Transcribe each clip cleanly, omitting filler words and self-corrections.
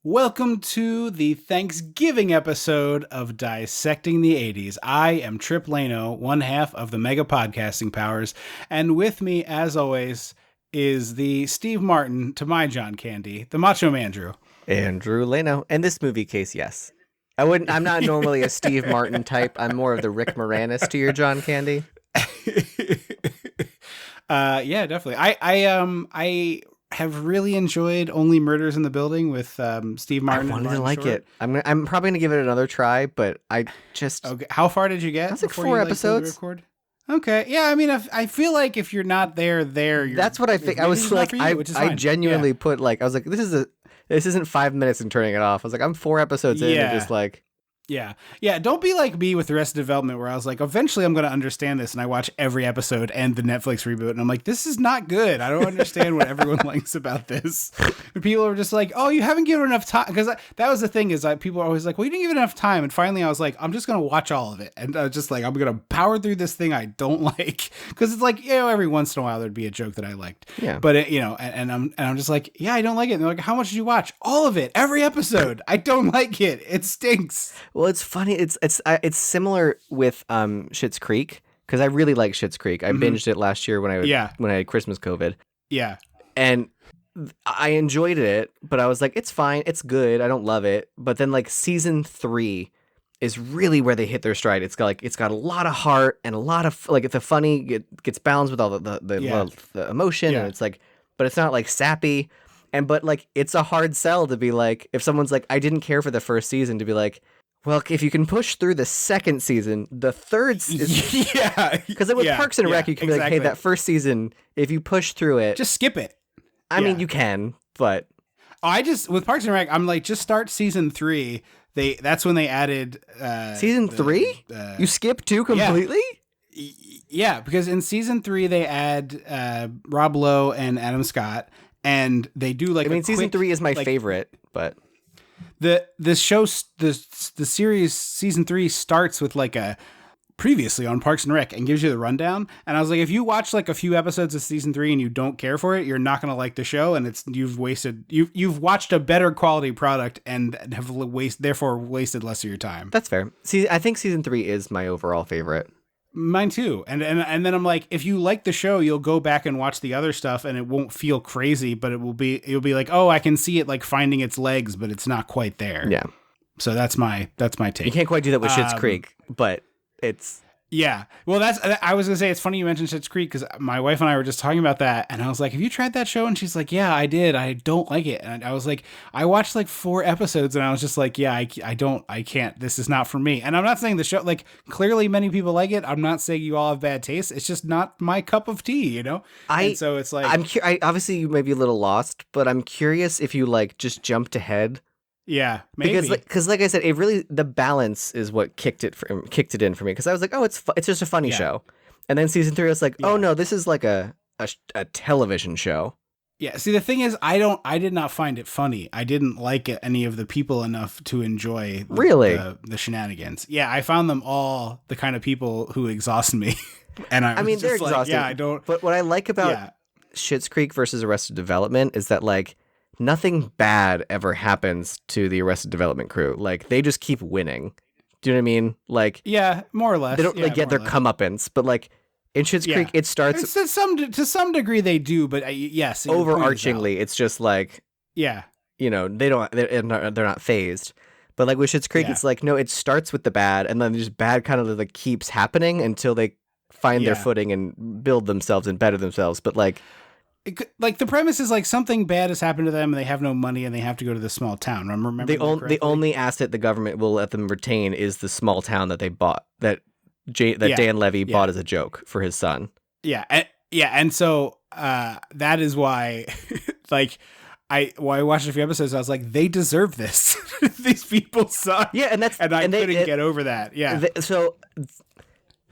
Welcome to the Thanksgiving episode of Dissecting the 80s. I am Trip Lano, one half of the Mega Podcasting Powers, and with me, as always, is the Steve Martin to my John Candy, the Macho Man Drew. Andrew Lano. In this movie case, yes. I'm not normally a Steve Martin type. I'm more of the Rick Moranis to your John Candy. Yeah, definitely. I have really enjoyed Only Murders in the Building with Steve Martin. I wanted to like it. I'm probably gonna give it another try, but I just okay. How far did you get? That's like 4 episodes. Okay, yeah. I mean, I feel like if you're not there, that's what I think. I was like, I genuinely put like, I was like, this isn't 5 minutes and turning it off. I was like, I'm 4 episodes in and just like. Yeah. Don't be like me with Arrested Development, where I was like, eventually I'm going to understand this, and I watch every episode and the Netflix reboot, and I'm like, this is not good. I don't understand what everyone likes about this. And people are just like, oh, you haven't given enough time, because that was the thing, is that people are always like, well, you didn't give it enough time, and finally I was like, I'm just going to watch all of it, and I was just like, I'm going to power through this thing I don't like, because it's like, every once in a while there'd be a joke that I liked, but and I'm just like, yeah, I don't like it, and they're like, how much did you watch? All of it, every episode. I don't like it. It stinks. Well, it's funny. It's similar with Schitt's Creek, because I really like Schitt's Creek. I binged it last year when I had Christmas COVID. Yeah, and I enjoyed it, but I was like, it's fine, it's good. I don't love it, but then like season 3 is really where they hit their stride. It's got a lot of heart and a lot of like the funny gets balanced with all the emotion, and it's like, but it's not like sappy. But like it's a hard sell to be like, if someone's like, I didn't care for the first season, to be like, well, if you can push through the second season, the third season... Yeah. Because with Parks and Rec, you can be like, hey, that first season, if you push through it... Just skip it. I mean, you can, but... With Parks and Rec, I'm like, just start season 3. That's when they added... season 3? You skip 2 completely? Yeah, because in season 3, they add Rob Lowe and Adam Scott, and they do like season 3 is my favorite, but... The series season 3 starts with like a previously on Parks and Rec and gives you the rundown. And I was like, if you watch like a few episodes of season 3 and you don't care for it, you're not going to like the show. And you've watched a better quality product and have therefore wasted less of your time. That's fair. See, I think season 3 is my overall favorite. Mine too. And then I'm like, if you like the show, you'll go back and watch the other stuff and it won't feel crazy, but you'll be like, oh, I can see it like finding its legs, but it's not quite there. Yeah. So that's my take. You can't quite do that with Schitt's Creek, but it's... Yeah. Well, I was going to say, it's funny you mentioned Schitt's Creek, because my wife and I were just talking about that, and I was like, have you tried that show? And she's like, yeah, I did. I don't like it. And I was like, I watched like 4 episodes, and I was just like, yeah, I can't. This is not for me. And I'm not saying the show, like, clearly many people like it. I'm not saying you all have bad taste. It's just not my cup of tea, you know? And so it's like... obviously, you may be a little lost, but I'm curious if you, like, just jumped ahead. Yeah, maybe. Because like I said, it really, the balance is what kicked it in for me. Because I was like, oh, it's just a funny show. And then season 3, I was like, oh no, this is like a television show. Yeah. See, the thing is, I did not find it funny. I didn't like any of the people enough to enjoy the shenanigans. Yeah, I found them all the kind of people who exhaust me. And I mean, they're exhausting. Yeah, I don't. But what I like about Schitt's Creek versus Arrested Development is that like, nothing bad ever happens to the Arrested Development crew. Like, they just keep winning. Do you know what I mean? Like, yeah, more or less. They don't get their comeuppance, but like in Schitt's Creek, it starts to some degree they do, but yes, overarchingly, it's just like, they're not phased. But like with Schitt's Creek, it's like, no, it starts with the bad, and then just bad kind of like keeps happening until they find their footing and build themselves and better themselves. But like the premise is like something bad has happened to them and they have no money and they have to go to this small town. Remember the only asset the government will let them retain is the small town that they bought, that Dan Levy bought as a joke for his son. Yeah. And so that is why like I watched a few episodes. I was like, they deserve this. These people suck. Yeah. And I couldn't get over that. Yeah.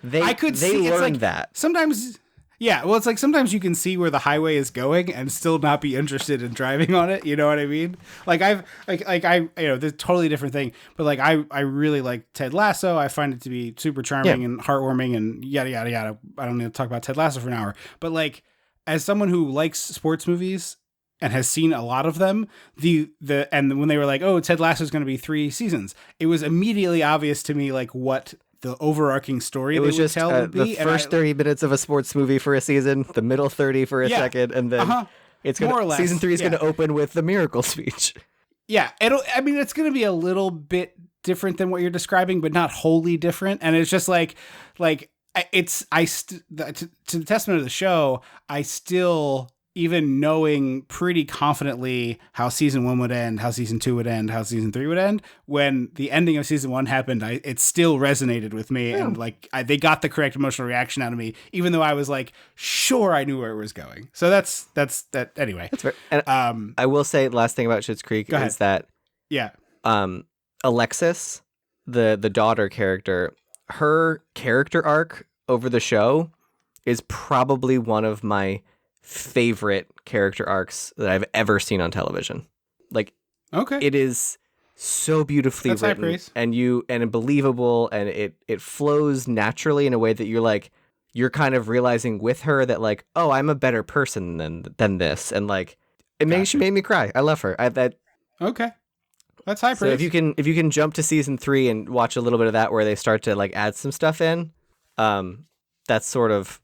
They learned that sometimes. Yeah, well, it's like sometimes you can see where the highway is going and still not be interested in driving on it. You know what I mean? Like there's a totally different thing. But like I really like Ted Lasso. I find it to be super charming and heartwarming and yada yada yada. I don't need to talk about Ted Lasso for an hour. But like as someone who likes sports movies and has seen a lot of them, and when they were like, oh, Ted Lasso is going to be 3 seasons, it was immediately obvious to me like what the overarching story It was they would just tell would be. the first 30 minutes of a sports movie for a season, the middle 30 for a second, and then it's more or less, season 3 is going to open with the miracle speech. Yeah, it's going to be a little bit different than what you're describing, but not wholly different. And it's just to the testament of the show, I still, even knowing pretty confidently how season 1 would end, how season 2 would end, how season 3 would end, when the ending of season 1 happened, it still resonated with me. And they got the correct emotional reaction out of me, even though I was like, sure, I knew where it was going. So that's that. Anyway, that's fair. And I will say, last thing about Schitt's Creek is that Alexis, the daughter character, her character arc over the show is probably one of my favorite character arcs that I've ever seen on television. Like, it is so beautifully written and believable, and it flows naturally in a way that you're kind of realizing with her that like, oh, I'm a better person than this, and like she made me cry. I love her. That's high praise. So if you can jump to season 3 and watch a little bit of that where they start to like add some stuff in, that's sort of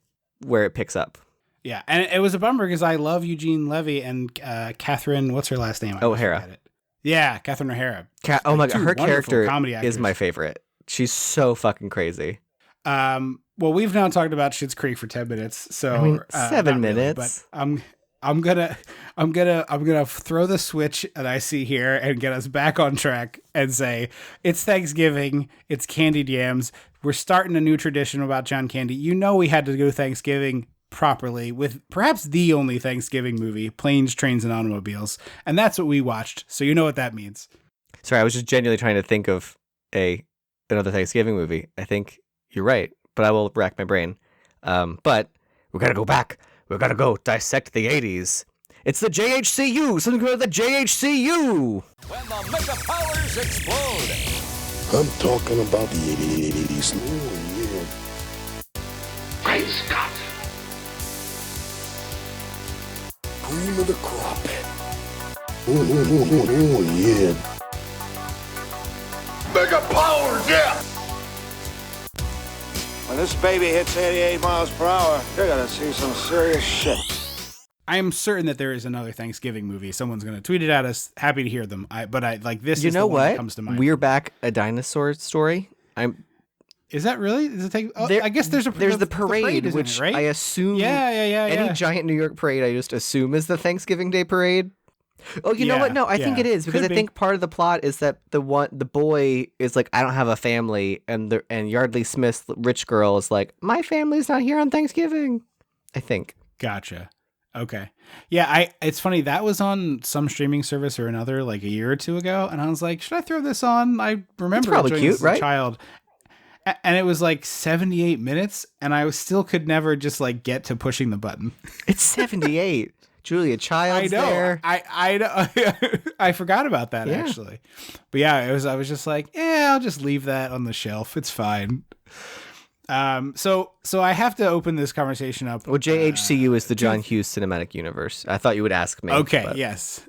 where it picks up. Yeah, and it was a bummer because I love Eugene Levy and Catherine, what's her last name? O'Hara. Yeah, Catherine O'Hara. Oh my God, her character is my favorite. She's so fucking crazy. Well, we've now talked about Schitt's Creek for 10 minutes, so I mean, 7 minutes. Really, but I'm gonna throw the switch that I see here and get us back on track and say it's Thanksgiving, it's Candy-ed Yams. We're starting a new tradition about John Candy. You know we had to go Thanksgiving properly with perhaps the only Thanksgiving movie, Planes, Trains, and Automobiles, and that's what we watched. So you know what that means. Sorry, I was just genuinely trying to think of another Thanksgiving movie. I think you're right, but I will rack my brain. But we gotta go back. We gotta go dissect the 80s. It's the JHCU. Something about the JHCU. When the mega powers explode. I'm talking about the 80s. Oh, yeah. Great Scott. Cream of the crop. Oh, yeah. Mega powers, yeah. When this baby hits 88 miles per hour, you're gonna see some serious shit. I am certain that there is another Thanksgiving movie. Someone's going to tweet it at us. Happy to hear them. But I like this. You is know the one what? That comes to mind. We're back. A dinosaur story. Is that really? Does it take? Oh, I guess there's the parade, which it, right? I assume. Yeah. Any giant New York parade, I just assume is the Thanksgiving Day parade. Oh, you know what? No, I think it is because I think part of the plot is that the boy is like, I don't have a family, and Yardley Smith's rich girl is like, my family's not here on Thanksgiving. I think. Gotcha. Okay. Yeah, it's funny. That was on some streaming service or another like a year or two ago. And I was like, should I throw this on? I remember it's probably enjoying cute, this as right? a child. And it was like 78 minutes. And I still could never just like get to pushing the button. It's 78. Julia Child's I know. there. I know. I forgot about that actually. But yeah, I was just like, I'll just leave that on the shelf. It's fine. So I have to open this conversation up. Well, JHCU is the John Hughes Cinematic Universe. I thought you would ask me. Okay. But... Yes.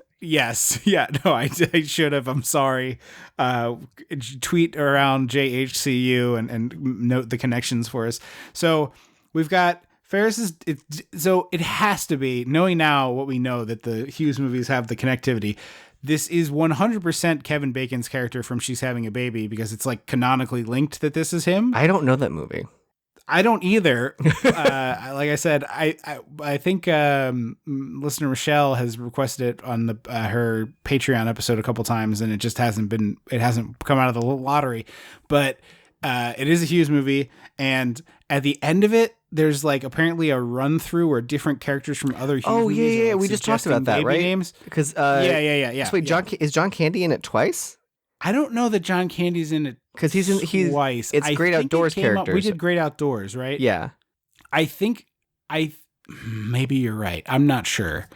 Yeah. No, I should have. I'm sorry. Tweet around JHCU and note the connections for us. So we've got Ferris's. So it has to be, knowing now what we know that the Hughes movies have the connectivity. This is 100% Kevin Bacon's character from She's Having a Baby because it's like canonically linked that this is him. I don't know that movie. I don't either. Like I said, I think listener Michelle has requested it on her Patreon episode a couple times, and it just hasn't come out of the lottery. But it is a Hughes movie, and at the end of it, there's like apparently a run through where different characters from other Hughes movies are, like, we just talked about that, right? Names. Because yeah. So wait, is John Candy in it twice? I don't know that John Candy's in it because he's twice. It's Great Outdoors characters. We did Great Outdoors, right? Yeah. I think maybe you're right. I'm not sure.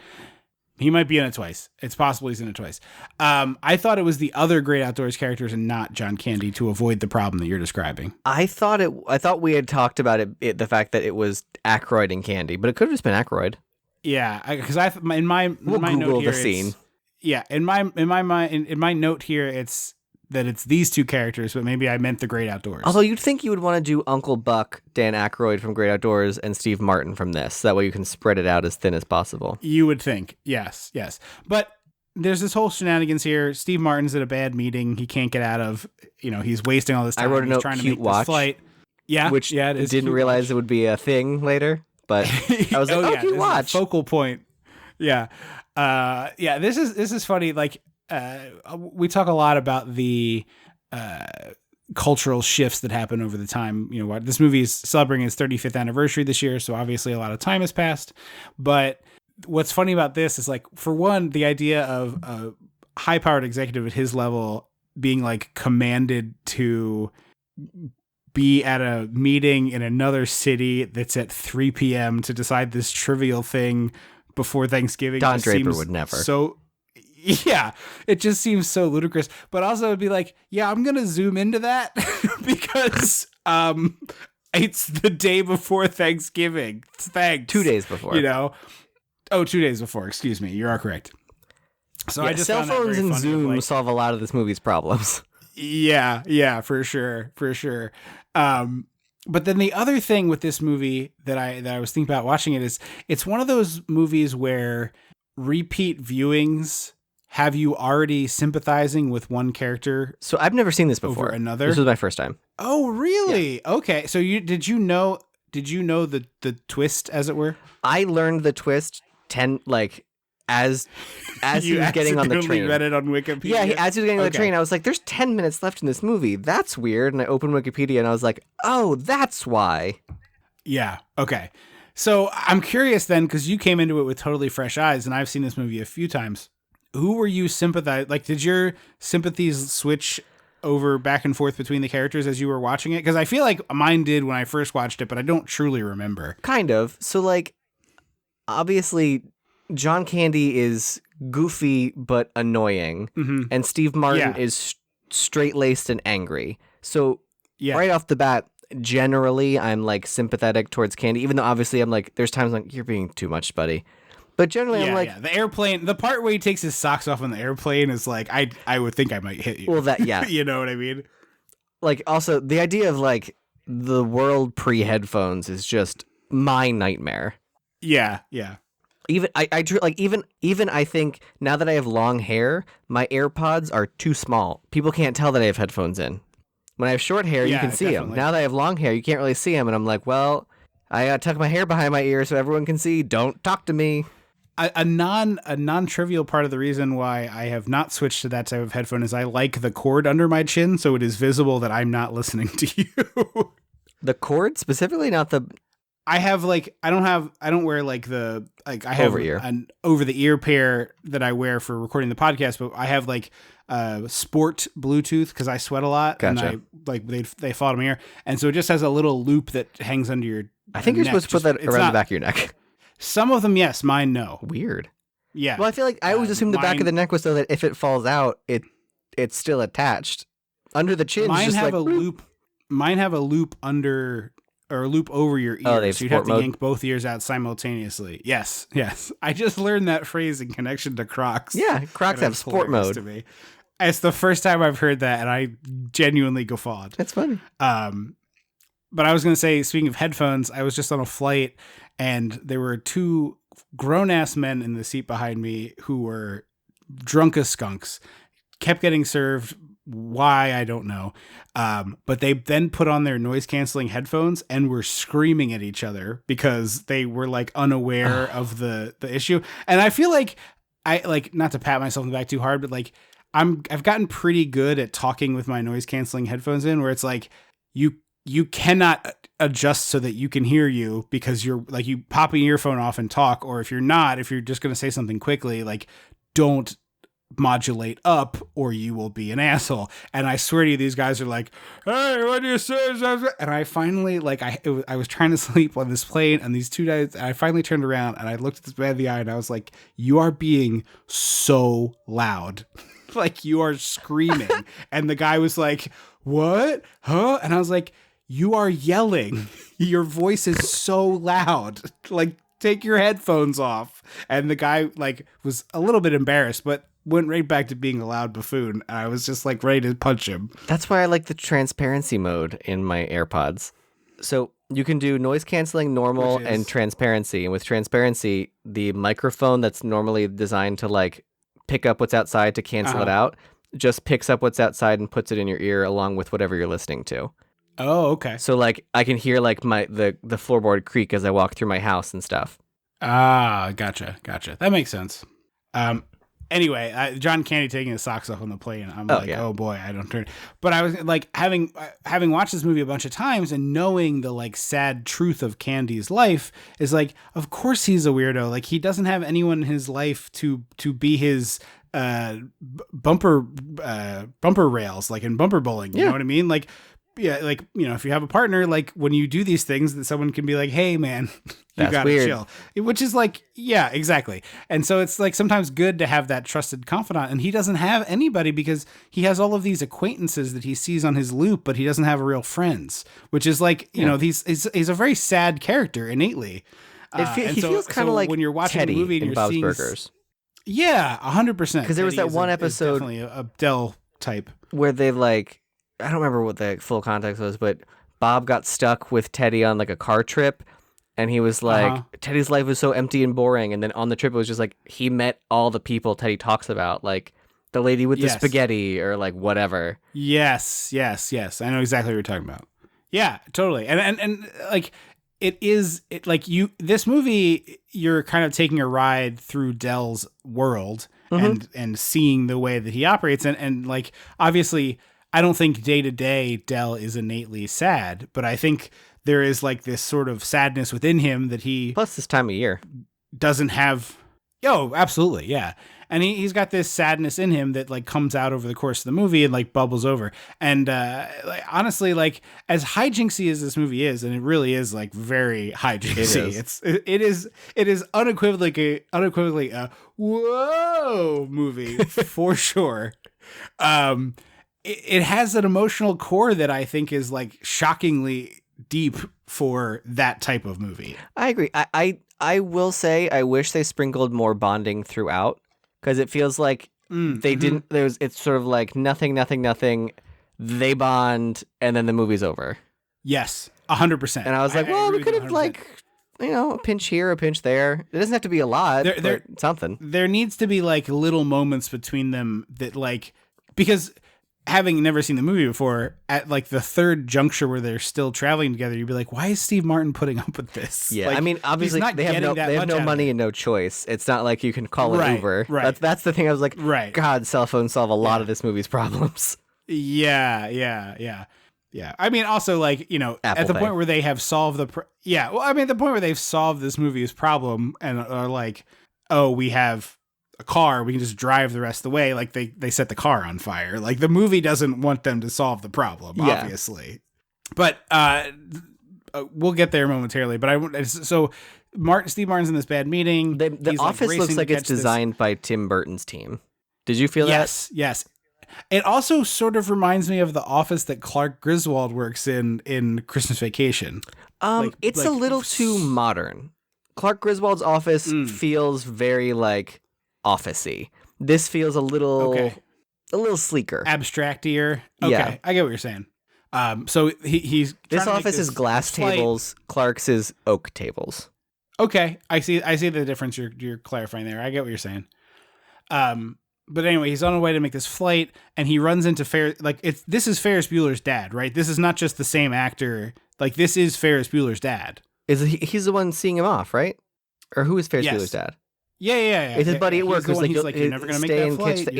He might be in it twice. It's possible he's in it twice. I thought it was the other Great Outdoors characters and not John Candy to avoid the problem that you're describing. I thought we had talked about it, the fact that it was Aykroyd and Candy, but it could have just been Aykroyd. Yeah, because in my We'll my Google note here, the scene. in my mind, in my note here, it's that it's these two characters, but maybe I meant the Great Outdoors. Although you'd think you would want to do Uncle Buck, Dan Aykroyd from Great Outdoors, and Steve Martin from this. That way you can spread it out as thin as possible. You would think, yes. But there's this whole shenanigans here. Steve Martin's at a bad meeting he can't get out of. He's wasting all this time. I wrote a He's note, trying to cute make watch, this flight. Yeah, which it is didn't cute realize watch. it would be a thing later. But I was like, this is a watch. focal point. Yeah. This is funny. Like, we talk a lot about the cultural shifts that happen over the time. This movie is celebrating its 35th anniversary this year, so obviously a lot of time has passed. But what's funny about this is, like, for one, the idea of a high-powered executive at his level being like commanded to be at a meeting in another city that's at 3 p.m. to decide this trivial thing before Thanksgiving. Don just Draper seems would never. So, yeah, it just seems so ludicrous. But also it'd be like, yeah, I'm going to zoom into that because it's the day before Thanksgiving. Thanks. 2 days before. 2 days before. Excuse me. You are correct. So Yeah, I just cell found that phones very and funny, Zoom like, solve a lot of this movie's problems. Yeah, for sure. But then the other thing with this movie that I was thinking about watching it is it's one of those movies where repeat viewings have you already sympathizing with one character. So I've never seen this before. Over another? This was my first time. Oh, really? Yeah. Okay. So did you know the twist, as it were? I learned the twist as he was getting on the train. Read it on Wikipedia. Yeah, as he was getting on the train, I was like, "There's 10 minutes left in this movie. That's weird." And I opened Wikipedia and I was like, "Oh, that's why." Yeah. Okay. So I'm curious then, because you came into it with totally fresh eyes, and I've seen this movie a few times. Who were you sympathizing? Like, did your sympathies switch over back and forth between the characters as you were watching it? Because I feel like mine did when I first watched it, but I don't truly remember. Kind of. So, like, obviously, John Candy is goofy but annoying, and Steve Martin is straight-laced and angry. So, right off the bat, generally, I'm, like, sympathetic towards Candy, even though, obviously, I'm like, there's times like, you're being too much, buddy. But generally, I'm like... the airplane, the part where he takes his socks off on the airplane is like, I would think I might hit you. Well, yeah. You know what I mean? Like, also, the idea of, like, the world pre-headphones is just my nightmare. Yeah. Even I think now that I have long hair, my AirPods are too small. People can't tell that I have headphones in. When I have short hair, you can see them. Now that I have long hair, you can't really see them, and I'm like, well, I gotta tuck my hair behind my ear so everyone can see. Don't talk to me. A non-trivial part of the reason why I have not switched to that type of headphone is I like the cord under my chin, so it is visible that I'm not listening to you. The cord specifically, not the. I have I don't wear I have over ear. an over the ear pair that I wear for recording the podcast, but I have sport Bluetooth because I sweat a lot. Gotcha. And they fall to my ear, and so it just has a little loop that hangs under your. I think you're supposed to put that around the back of your neck. Some of them, yes. Mine, no. Weird. Yeah. Well, I feel like I always assumed the back of the neck was so that if it falls out, it's still attached under the chin. Mine have a loop. Mine have a loop under. Or a loop over your ear, so you'd have to yank both ears out simultaneously. Yes. I just learned that phrase in connection to Crocs. Yeah, Crocs have sport mode. To me. It's the first time I've heard that, and I genuinely guffawed. That's funny. But I was going to say, speaking of headphones, I was just on a flight, and there were two grown-ass men in the seat behind me who were drunk as skunks, kept getting served. Why, I don't know. But they then put on their noise canceling headphones and were screaming at each other because they were unaware of the issue. And I feel like not to pat myself on the back too hard, but I've gotten pretty good at talking with my noise canceling headphones in, where it's like you cannot adjust so that you can hear you because you're you pop an earphone off and talk, or if you're just going to say something quickly, don't modulate up or you will be an asshole. And I swear to you, these guys are like, hey, what do you say? And I finally I was trying to sleep on this plane, and these two guys, and I finally turned around and I looked at this man in the eye and I was like, you are being so loud. You are screaming. And the guy was like, what? Huh? And I was like, you are yelling. Your voice is so loud. take your headphones off. And the guy like was a little bit embarrassed, but went right back to being a loud buffoon. And I was just like ready to punch him. That's why I like the transparency mode in my AirPods. So you can do noise canceling, normal, and transparency. And with transparency, the microphone that's normally designed to like pick up what's outside to cancel it out just picks up what's outside and puts it in your ear along with whatever you're listening to. Oh, okay. So like I can hear like the floorboard creak as I walk through my house and stuff. Ah, gotcha. That makes sense. Anyway, John Candy taking his socks off on the plane. I'm oh boy, I don't turn. But I was like having watched this movie a bunch of times and knowing the like sad truth of Candy's life is like, of course he's a weirdo. Like he doesn't have anyone in his life to be his bumper rails, like in bumper bowling. You know what I mean? Like. Yeah, like, you know, if you have a partner, like when you do these things, that someone can be like, hey, man, you gotta chill. Which is like, yeah, exactly. And so it's like sometimes good to have that trusted confidant. And he doesn't have anybody because he has all of these acquaintances that he sees on his loop, but he doesn't have real friends, which is like, you know, he's a very sad character innately. He feels kind of like when you're watching Teddy a movie and in you're Bob's seeing Burgers. Yeah, 100%. Because there was that one episode definitely a Dell type where they like, I don't remember what the full context was, but Bob got stuck with Teddy on like a car trip, and he was like, Teddy's life was so empty and boring. And then on the trip, it was just like he met all the people Teddy talks about, like the lady with the spaghetti or like whatever. Yes. I know exactly what you're talking about. Yeah, totally. And like this movie, you're kind of taking a ride through Dell's world and seeing the way that he operates. And like, obviously, I don't think day to day Dell is innately sad, but I think there is like this sort of sadness within him that he plus this time of year doesn't have. Oh, absolutely. Yeah. And he's got this sadness in him that like comes out over the course of the movie and like bubbles over. And like, honestly, like as hijinksy as this movie is, and it really is like very hijinksy. It is unequivocally a whoa movie for sure. It has an emotional core that I think is like shockingly deep for that type of movie. I agree. I will say I wish they sprinkled more bonding throughout because it feels like they didn't. It's sort of like nothing. They bond and then the movie's over. Yes, 100%. And I was like, well, we could have like, you know, a pinch here, a pinch there. It doesn't have to be a lot, but something. There needs to be like little moments between them that like, because having never seen the movie before, at like the third juncture where they're still traveling together, you'd be like, why is Steve Martin putting up with this? Yeah, like, I mean, obviously they have no money and no choice. It's not like you can call it Uber. Right. That's the thing. I was like, God, cell phones solve a lot of this movie's problems. Yeah. I mean, also like, you know, Apple at the Pay. Point where they have solved the the point where they've solved this movie's problem and are like, oh, we have a car, we can just drive the rest of the way. Like they set the car on fire. Like the movie doesn't want them to solve the problem, obviously. But we'll get there momentarily. But Steve Martin's in this bad meeting. The office like looks like it's designed by Tim Burton's team. Did you feel that? Yes. It also sort of reminds me of the office that Clark Griswold works in Christmas Vacation. It's a little too modern. Clark Griswold's office feels very like office-y. This feels a little sleeker, abstractier. Okay, yeah. I get what you're saying. So he's this office is glass tables. Clark's is oak tables. Okay, I see the difference you're clarifying there. I get what you're saying. But anyway, he's on the way to make this flight, and he runs into this is Ferris Bueller's dad, right? This is not just the same actor. Like this is Ferris Bueller's dad. He's the one seeing him off, right? Or who is Ferris Bueller's dad? Yeah. It's his buddy at work who's like, you're never gonna make that flight. Catch the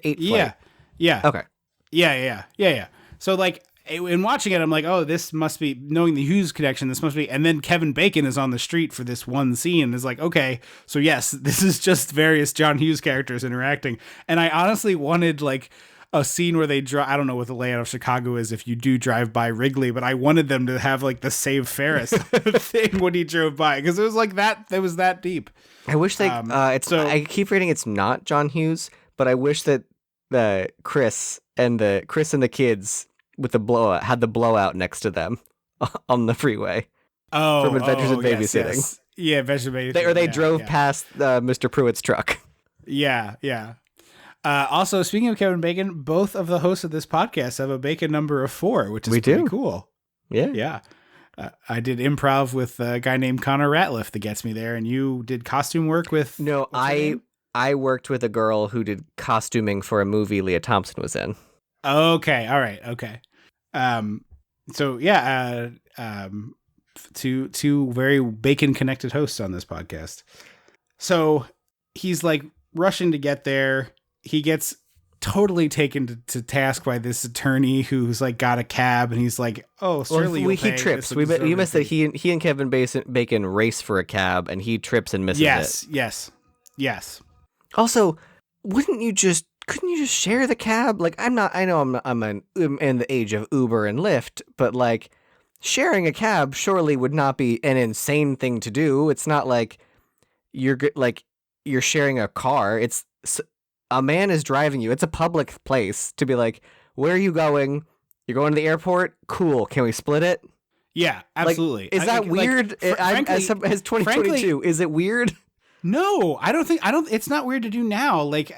eight flight. Yeah. Okay. Yeah. So like in watching it, I'm like, oh, this must be, knowing the Hughes connection, this must be, and then Kevin Bacon is on the street for this one scene. Is like, okay, so yes, this is just various John Hughes characters interacting. And I honestly wanted like a scene where they drive, I don't know what the layout of Chicago is if you do drive by Wrigley, but I wanted them to have like the Save Ferris thing when he drove by, because it was like that, it was that deep. I wish they, I keep reading it's not John Hughes, but I wish that Chris and the kids with the blowout had the blowout next to them on the freeway. from Adventures in yes, Babysitting. yes. Yeah, Adventures in Babysitting. They yeah, drove yeah. past Mr. Pruitt's truck. Yeah, yeah. Also, speaking of Kevin Bacon, both of the hosts of this podcast have a Bacon number of 4, which is pretty cool. Yeah. Yeah. I did improv with a guy named Connor Ratliff that gets me there, and you did costume work with... No, I worked with a girl who did costuming for a movie Leah Thompson was in. Okay, all right, okay. So, yeah, two very Bacon-connected hosts on this podcast. So, he's, like, rushing to get there. He gets totally taken to task by this attorney who's like got a cab, and he's like, "Oh, surely he trips. You missed that he and Kevin Bacon race for a cab, and he trips and misses it. Yes. Yeah, absolutely. Like, is that weird? As 2022, is it weird? No, I don't. It's not weird to do now. Like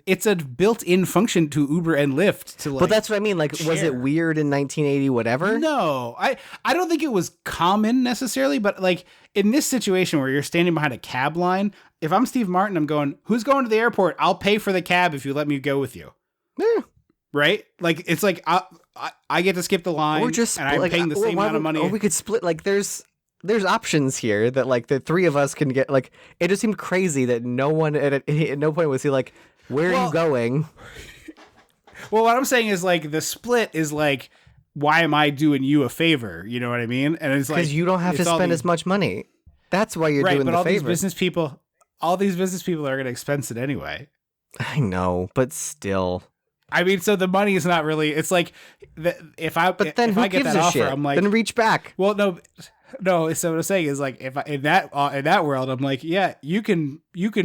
it's a built-in function to Uber and Lyft to like. But that's what I mean. Like, share. Was it weird in 1980? Whatever. No, I don't think it was common necessarily. But like in this situation where you're standing behind a cab line, if I'm Steve Martin, I'm going, "Who's going to the airport? I'll pay for the cab if you let me go with you." Yeah. Right? Like it's like I get to skip the line, or just and I'm paying the same amount of money. Or we could split. Like there's options here that like the three of us can get. Like it just seemed crazy that no one at no point was he like, where are you going? Well, what I'm saying is like the split is like, why am I doing you a favor? You know what I mean? And it's like because you don't have to spend as much money. That's why you're doing the favor. But all these business people are going to expense it anyway. I know, but still. I mean, so the money is not really. It's like if I get that offer, I'm like, then reach back. Well, no. So what I'm saying is like, if in that world, I'm like, yeah, you can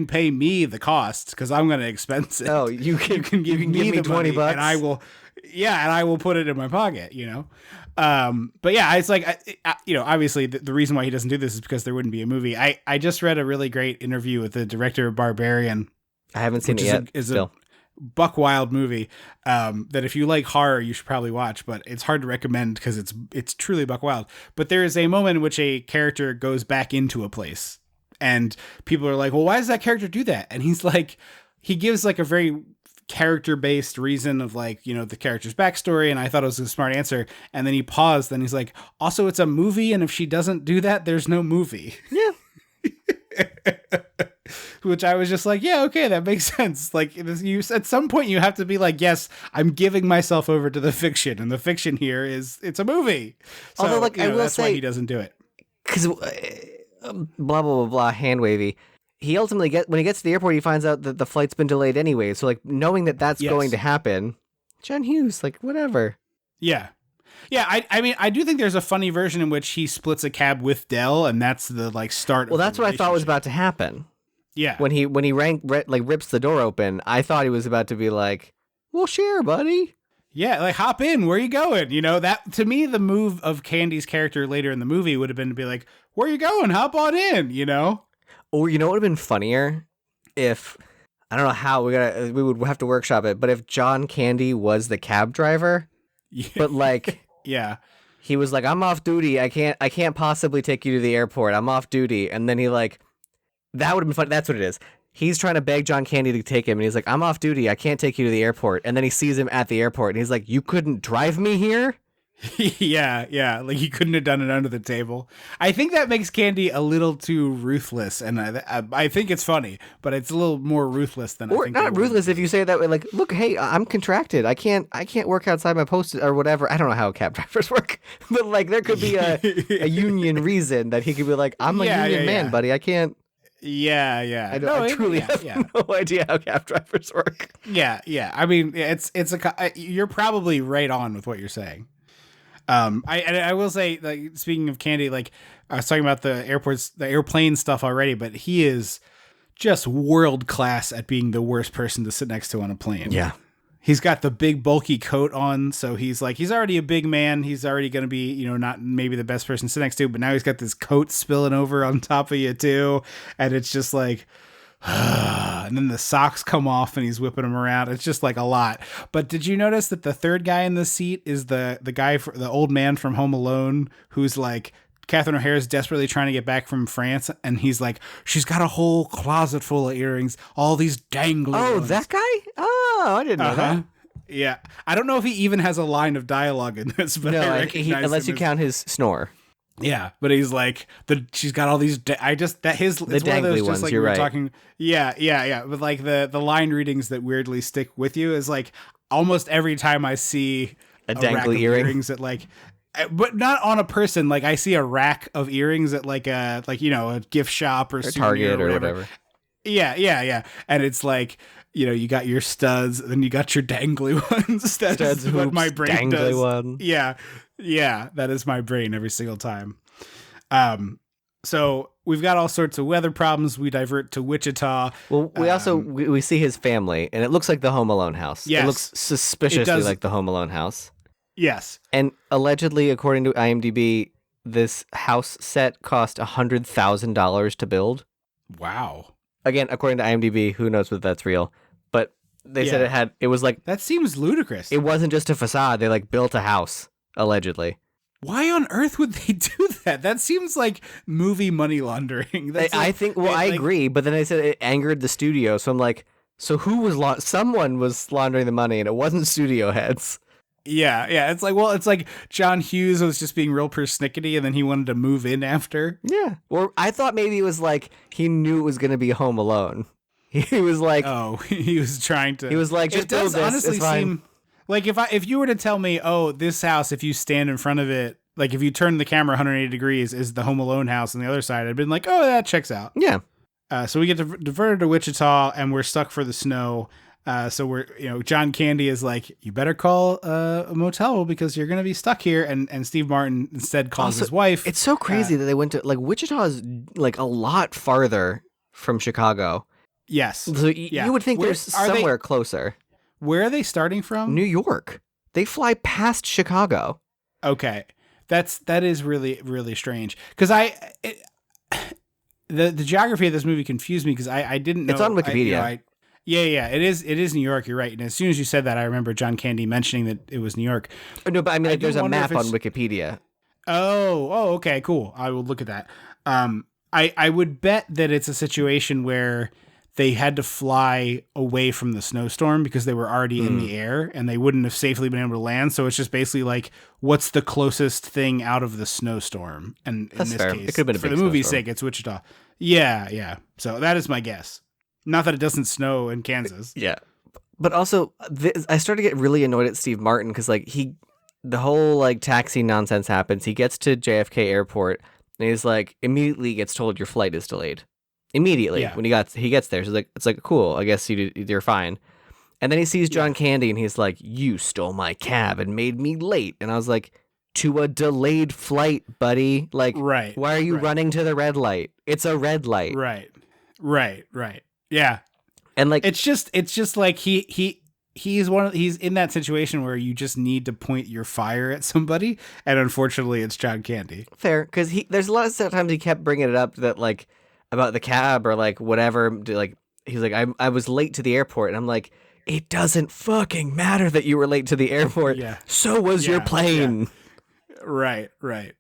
pay me the cost because I'm going to expense it. Oh, you can give me $20, and I will put it in my pocket. You know. But yeah, it's like, obviously the reason why he doesn't do this is because there wouldn't be a movie. I just read a really great interview with the director of Barbarian. I haven't seen it yet. Is a buck wild movie that if you like horror, you should probably watch, but it's hard to recommend because it's truly buck wild. But there is a moment in which a character goes back into a place and people are like, well, why does that character do that? And he's like, he gives like a very character-based reason of like, the character's backstory, and I thought it was a smart answer. And then he paused, then he's like, also it's a movie, and if she doesn't do that, there's no movie. Yeah. Which I was just like, yeah, okay, that makes sense. Like, at some point you have to be like, yes, I'm giving myself over to the fiction, and the fiction here is it's a movie. So, although, like, I will that's say, why he doesn't do it. Because blah blah blah blah hand wavy. He ultimately when he gets to the airport, he finds out that the flight's been delayed anyway. So like knowing that that's going to happen, John Hughes, like whatever. Yeah. Yeah, I mean, I do think there's a funny version in which he splits a cab with Dell, and that's the like start. Well, that's what I thought was about to happen. Yeah, when he rips the door open, I thought he was about to be like, "Well, share, buddy." Yeah, like hop in. Where are you going? That to me, the move of Candy's character later in the movie would have been to be like, "Where are you going? Hop on in." Or what would have been funnier if I don't know how we would have to workshop it, but if John Candy was the cab driver, but like. Yeah. He was like, I'm off duty. I can't possibly take you to the airport. I'm off duty. And then he like, that would have been fun. That's what it is. He's trying to beg John Candy to take him. And he's like, I'm off duty. I can't take you to the airport. And then he sees him at the airport and he's like, you couldn't drive me here? Yeah. Like he couldn't have done it under the table. I think that makes Candy a little too ruthless. And I think it's funny, but it's a little more ruthless than I think. Or not ruthless if you say it that way. Like, look, hey, I'm contracted. I can't work outside my post or whatever. I don't know how cab drivers work, but like there could be a union reason that he could be like, I'm a union man, buddy. I can't. Yeah. I truly have no idea how cab drivers work. Yeah. I mean, you're probably right on with what you're saying. I will say, like, speaking of Candy, like I was talking about the airplane stuff already, but he is just world class at being the worst person to sit next to on a plane. Yeah. He's got the big bulky coat on, so he's already a big man. He's already going to be, not maybe the best person to sit next to, but now he's got this coat spilling over on top of you too, and it's just like, and then the socks come off and he's whipping them around. It's just like a lot. But did you notice that the third guy in the seat is the guy, the old man from Home Alone, who's like, Catherine O'Hara's desperately trying to get back from France, and he's like, she's got a whole closet full of earrings, all these dangly ones. That guy? Oh, I didn't know that. Yeah. I don't know if he even has a line of dialogue in this, but I recognize unless you count his snore. Yeah, but he's like, she's got all these, the dangly ones, like you're we were right. talking. Yeah. But like the line readings that weirdly stick with you is like almost every time I see a rack of dangly earring. earrings at like, but not on a person. Like I see a rack of earrings at like a gift shop or Target or whatever. Yeah. And it's like, you got your studs, then you got your dangly ones. That's Studs, what hoops, my brain dangly does. one. Yeah, that is my brain every single time. So we've got all sorts of weather problems. We divert to Wichita. Well, we also we see his family, and it looks like the Home Alone house. Yes. It looks suspiciously like the Home Alone house. Yes. And allegedly, according to IMDb, this house set cost $100,000 to build. Wow. Again, according to IMDb, who knows if that's real? But they said it was like, that seems ludicrous. it wasn't just a facade. They like built a house, allegedly. Why on earth would they do that? That seems like movie money laundering. I think, I agree, but then they said it angered the studio. So I'm like, so who was someone was laundering the money, and it wasn't studio heads. Yeah. It's like John Hughes was just being real persnickety, and then he wanted to move in after. Yeah. Or I thought maybe it was like he knew it was going to be Home Alone. He was like, oh, he was trying to. He was like, just build this. Honestly it's fine. seem like if you were to tell me, oh, this house, if you stand in front of it, like if you turn the camera 180 degrees, is the Home Alone house on the other side, I'd been like, oh, that checks out. Yeah. So we get diverted to Wichita, and we're stuck for the snow. So we're, John Candy is like, you better call a motel because you're going to be stuck here. And Steve Martin instead calls his wife. It's so crazy that they went to, like, Wichita is like a lot farther from Chicago. Yes. So you would think there's somewhere closer. Where are they starting from? New York. They fly past Chicago. Okay. That is really, really strange. Because the geography of this movie confused me because I didn't know. It's on Wikipedia. Yeah, it is New York. You're right. And as soon as you said that, I remember John Candy mentioning that it was New York. No, but I mean, there's a map on Wikipedia. Oh, okay, cool. I will look at that. I would bet that it's a situation where they had to fly away from the snowstorm because they were already in the air and they wouldn't have safely been able to land. So it's just basically like, what's the closest thing out of the snowstorm? And in this case, it could have been a for big the movie's snowstorm. sake, it's Wichita. Yeah. So that is my guess. Not that it doesn't snow in Kansas. Yeah. But also, I started to get really annoyed at Steve Martin because, like, the whole, like, taxi nonsense happens. He gets to JFK Airport and he's like, immediately gets told your flight is delayed. Immediately when he gets there. So it's like, cool, I guess you're fine. And then he sees John Candy and he's like, you stole my cab and made me late. And I was like, to a delayed flight, buddy. Like, right. Why are you running to the red light? It's a red light. Right. Yeah. And like, it's just like he's in that situation where you just need to point your fire at somebody. And unfortunately it's John Candy. Fair. Cause there's a lot of times he kept bringing it up that like, about the cab or like whatever, like he's like, I was late to the airport, and I'm like, it doesn't fucking matter that you were late to the airport. Yeah. So was your plane. Yeah. Right.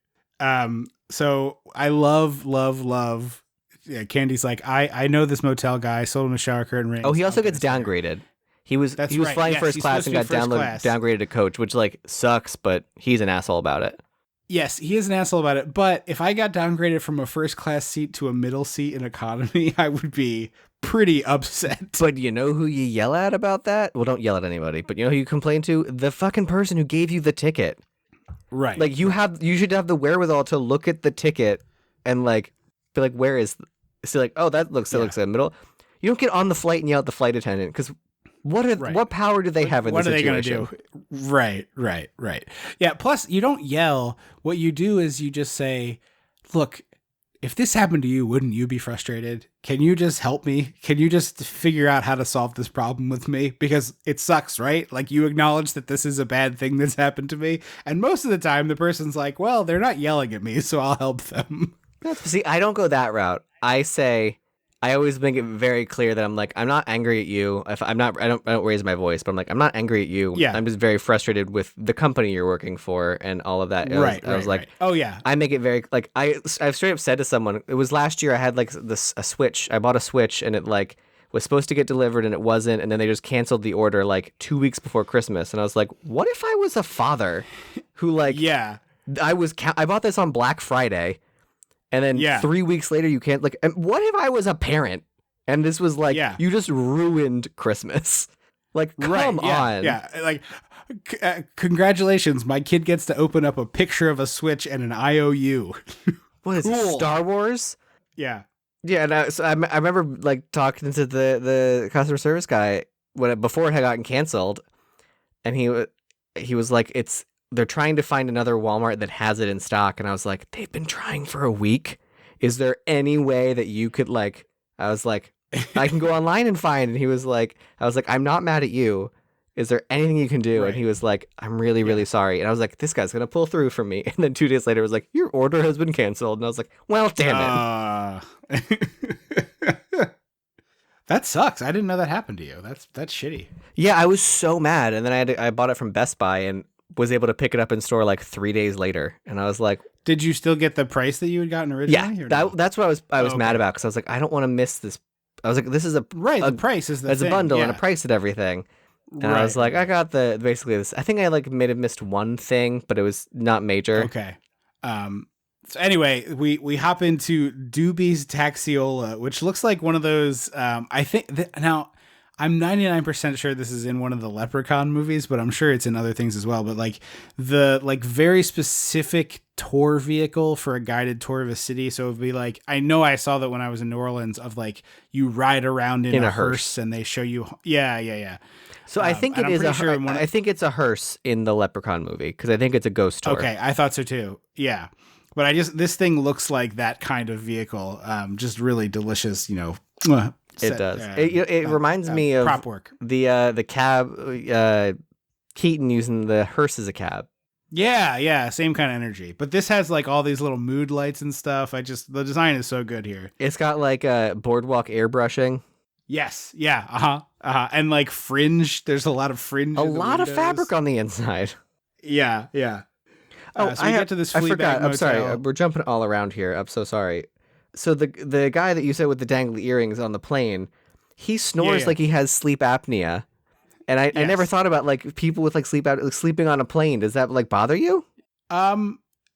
So I love. Yeah, Candy's like, I know this motel guy. Sold him a shower curtain ring. Oh, he also gets downgraded. He was flying first class and got downgraded to coach, which like sucks, but he's an asshole about it. Yes, he is an asshole about it, but if I got downgraded from a first class seat to a middle seat in economy, I would be pretty upset. But you know who you yell at about that? Well, don't yell at anybody, but you know who you complain to? The fucking person who gave you the ticket. Right. Like you should have the wherewithal to look at the ticket and like be like, where is, so like, oh, that looks like a middle. You don't get on the flight and yell at the flight attendant because what power do they have in this situation? What are they going to do? Right. Yeah, plus you don't yell. What you do is you just say, look, if this happened to you, wouldn't you be frustrated? Can you just help me? Can you just figure out how to solve this problem with me? Because it sucks, right? Like, you acknowledge that this is a bad thing that's happened to me. And most of the time, the person's like, well, they're not yelling at me, so I'll help them. See, I don't go that route. I always make it very clear that I'm like, I'm not angry at you. If I'm not, I don't raise my voice, but I'm like, I'm not angry at you. Yeah. I'm just very frustrated with the company you're working for and all of that. I was like, right. Oh yeah. I make it very like I've straight up said to someone. It was last year. I had like a Switch. I bought a Switch and it like was supposed to get delivered and it wasn't. And then they just canceled the order like 2 weeks before Christmas. And I was like, what if I was a father who like I bought this on Black Friday. And then 3 weeks later, you can't like. And what if I was a parent and this was like, you just ruined Christmas? Like, come on. Yeah, like, congratulations, my kid gets to open up a picture of a Switch and an IOU. What is it, Star Wars? Yeah. Yeah, and I remember like talking to the customer service guy before it had gotten canceled, and he was like, they're trying to find another Walmart that has it in stock. And I was like, they've been trying for a week. Is there any way that you could like, I was like, I can go online and find. And he was like, I was like, I'm not mad at you. Is there anything you can do? Right. And he was like, I'm really, really sorry. And I was like, this guy's going to pull through for me. And then 2 days later, it was like, your order has been canceled. And I was like, well, damn it. That sucks. I didn't know that happened to you. That's shitty. Yeah, I was so mad. And then I bought it from Best Buy and was able to pick it up in store like 3 days later. And I was like, did you still get the price that you had gotten originally? Yeah, that's what I was mad about. Cause I was like, I don't want to miss this. I was like, this is the price is a bundle and a price and everything. And I was like, I got basically this. I think I like may have missed one thing, but it was not major. Okay. So anyway, we hop into Doobie's Taxiola, which looks like one of those, I think now I'm 99% sure this is in one of the Leprechaun movies, but I'm sure it's in other things as well. But like the very specific tour vehicle for a guided tour of a city. So it'd be like, I know I saw that when I was in New Orleans of like, you ride around in a hearse and they show you. Yeah. So I think it is I think it's a hearse in the Leprechaun movie because I think it's a ghost tour. Okay, I thought so too. Yeah, but this thing looks like that kind of vehicle. Just really delicious, you know. It does. It reminds me of prop work. The cab. Keaton using the hearse as a cab. Yeah, same kind of energy. But this has like all these little mood lights and stuff. The design is so good here. It's got like a boardwalk airbrushing. Yes. Yeah. And like fringe. There's a lot of fringe. A lot of fabric on the inside. Yeah. Oh, so we get to this I forgot. motel. I'm sorry. We're jumping all around here. I'm so sorry. So the guy that you said with the dangly earrings on the plane, he snores like he has sleep apnea. And I never thought about like people with like sleeping on a plane. Does that like bother you?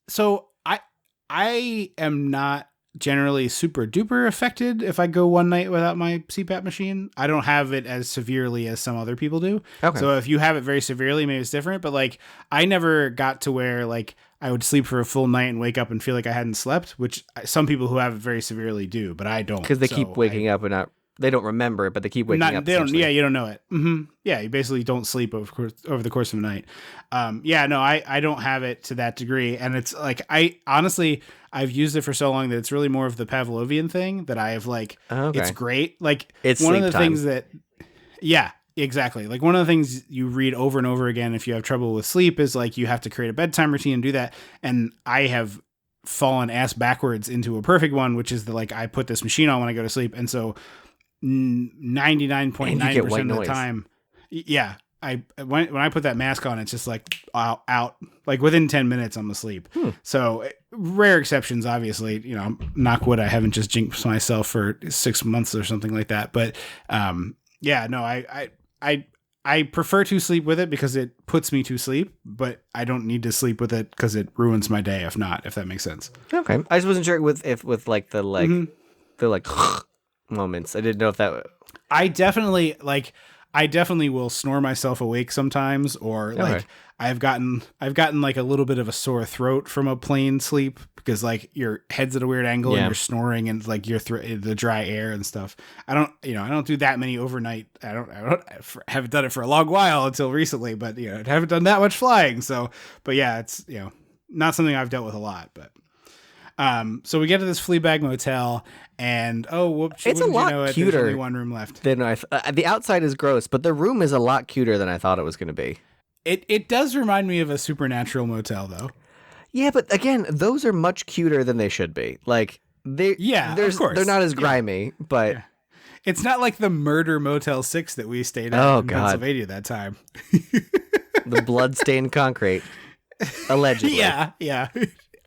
So I am not generally super duper affected if I go one night without my CPAP machine. I don't have it as severely as some other people do. Okay. So if you have it very severely, maybe it's different. But like, I never got to where like I would sleep for a full night and wake up and feel like I hadn't slept, which some people who have it very severely do, but I don't. Because they keep waking up and they don't remember it, but they keep waking up. They don't. Yeah, you don't know it. Mm-hmm. Yeah, you basically don't sleep over the course of the night. I don't have it to that degree, and it's like I've used it for so long that it's really more of the Pavlovian thing that I have like. Okay. It's great. Like it's one of the time. things that. Yeah, exactly. Like one of the things you read over and over again if you have trouble with sleep is like you have to create a bedtime routine and do that, and I have fallen ass backwards into a perfect one, which is I put this machine on when I go to sleep, and so. 99.9% of the time, when I put that mask on, it's just like out like within 10 minutes I'm asleep. So rare exceptions, obviously, you know, knock wood, I haven't just jinxed myself for 6 months or something like that, but I prefer to sleep with it because it puts me to sleep, but I don't need to sleep with it because it ruins my day if that makes sense. Okay, I just wasn't sure with like the moments. I didn't know if that. I definitely will snore myself awake sometimes, or like I've gotten like a little bit of a sore throat from a plane sleep because like your head's at a weird angle and you're snoring and like the dry air and stuff. I don't do that many overnight. I haven't done it for a long while until recently, but I haven't done that much flying. So, but yeah, it's not something I've dealt with a lot, but. So we get to this Fleabag motel, and whoops! It's a lot There's cuter only one room left. Then the outside is gross, but the room is a lot cuter than I thought it was going to be. It does remind me of a Supernatural motel, though. Yeah, but again, those are much cuter than they should be. Like of course. They're not as grimy, but it's not like the Murder Motel 6 that we stayed at in Pennsylvania that time. The blood-stained concrete, allegedly. Yeah.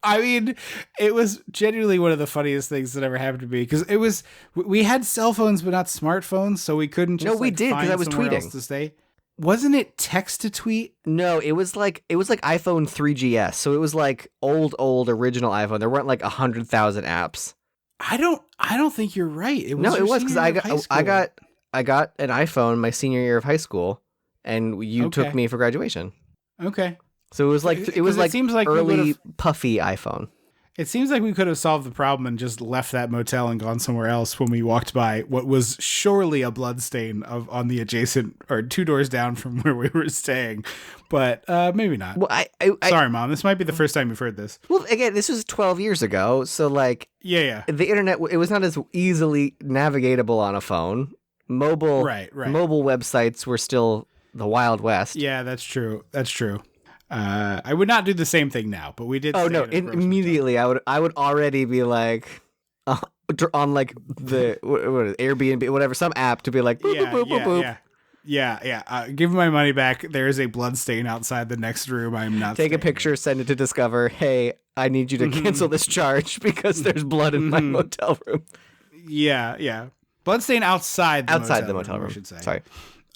I mean, it was genuinely one of the funniest things that ever happened to me because we had cell phones but not smartphones, so we couldn't just we did because I was tweeting else to stay. Wasn't it text to tweet? No, it was like iPhone 3GS, so it was like old original iPhone. There weren't like 100,000 apps. I don't think you're right. It was because I got an iPhone my senior year of high school, and you took me for graduation. Okay. So it was like seems like early puffy iPhone. It seems like we could have solved the problem and just left that motel and gone somewhere else when we walked by what was surely a bloodstain on the adjacent or 2 doors down from where we were staying, but maybe not. Well, sorry, Mom. This might be the first time you've heard this. Well, again, this was 12 years ago, so like, yeah, the internet it was not as easily navigatable on a phone. Mobile websites were still the Wild West. Yeah, that's true. I would not do the same thing now, but we did. Oh no! Immediately, I would already be like on like the Airbnb, whatever, some app to be like, boop, boop, boop, boop. Yeah. Give me my money back. There is a blood stain outside the next room. I'm not. Take a picture, send it to Discover. Hey, I need you to cancel this charge because there's blood in my motel room. Yeah. Blood stain outside the motel room. I should say. Sorry.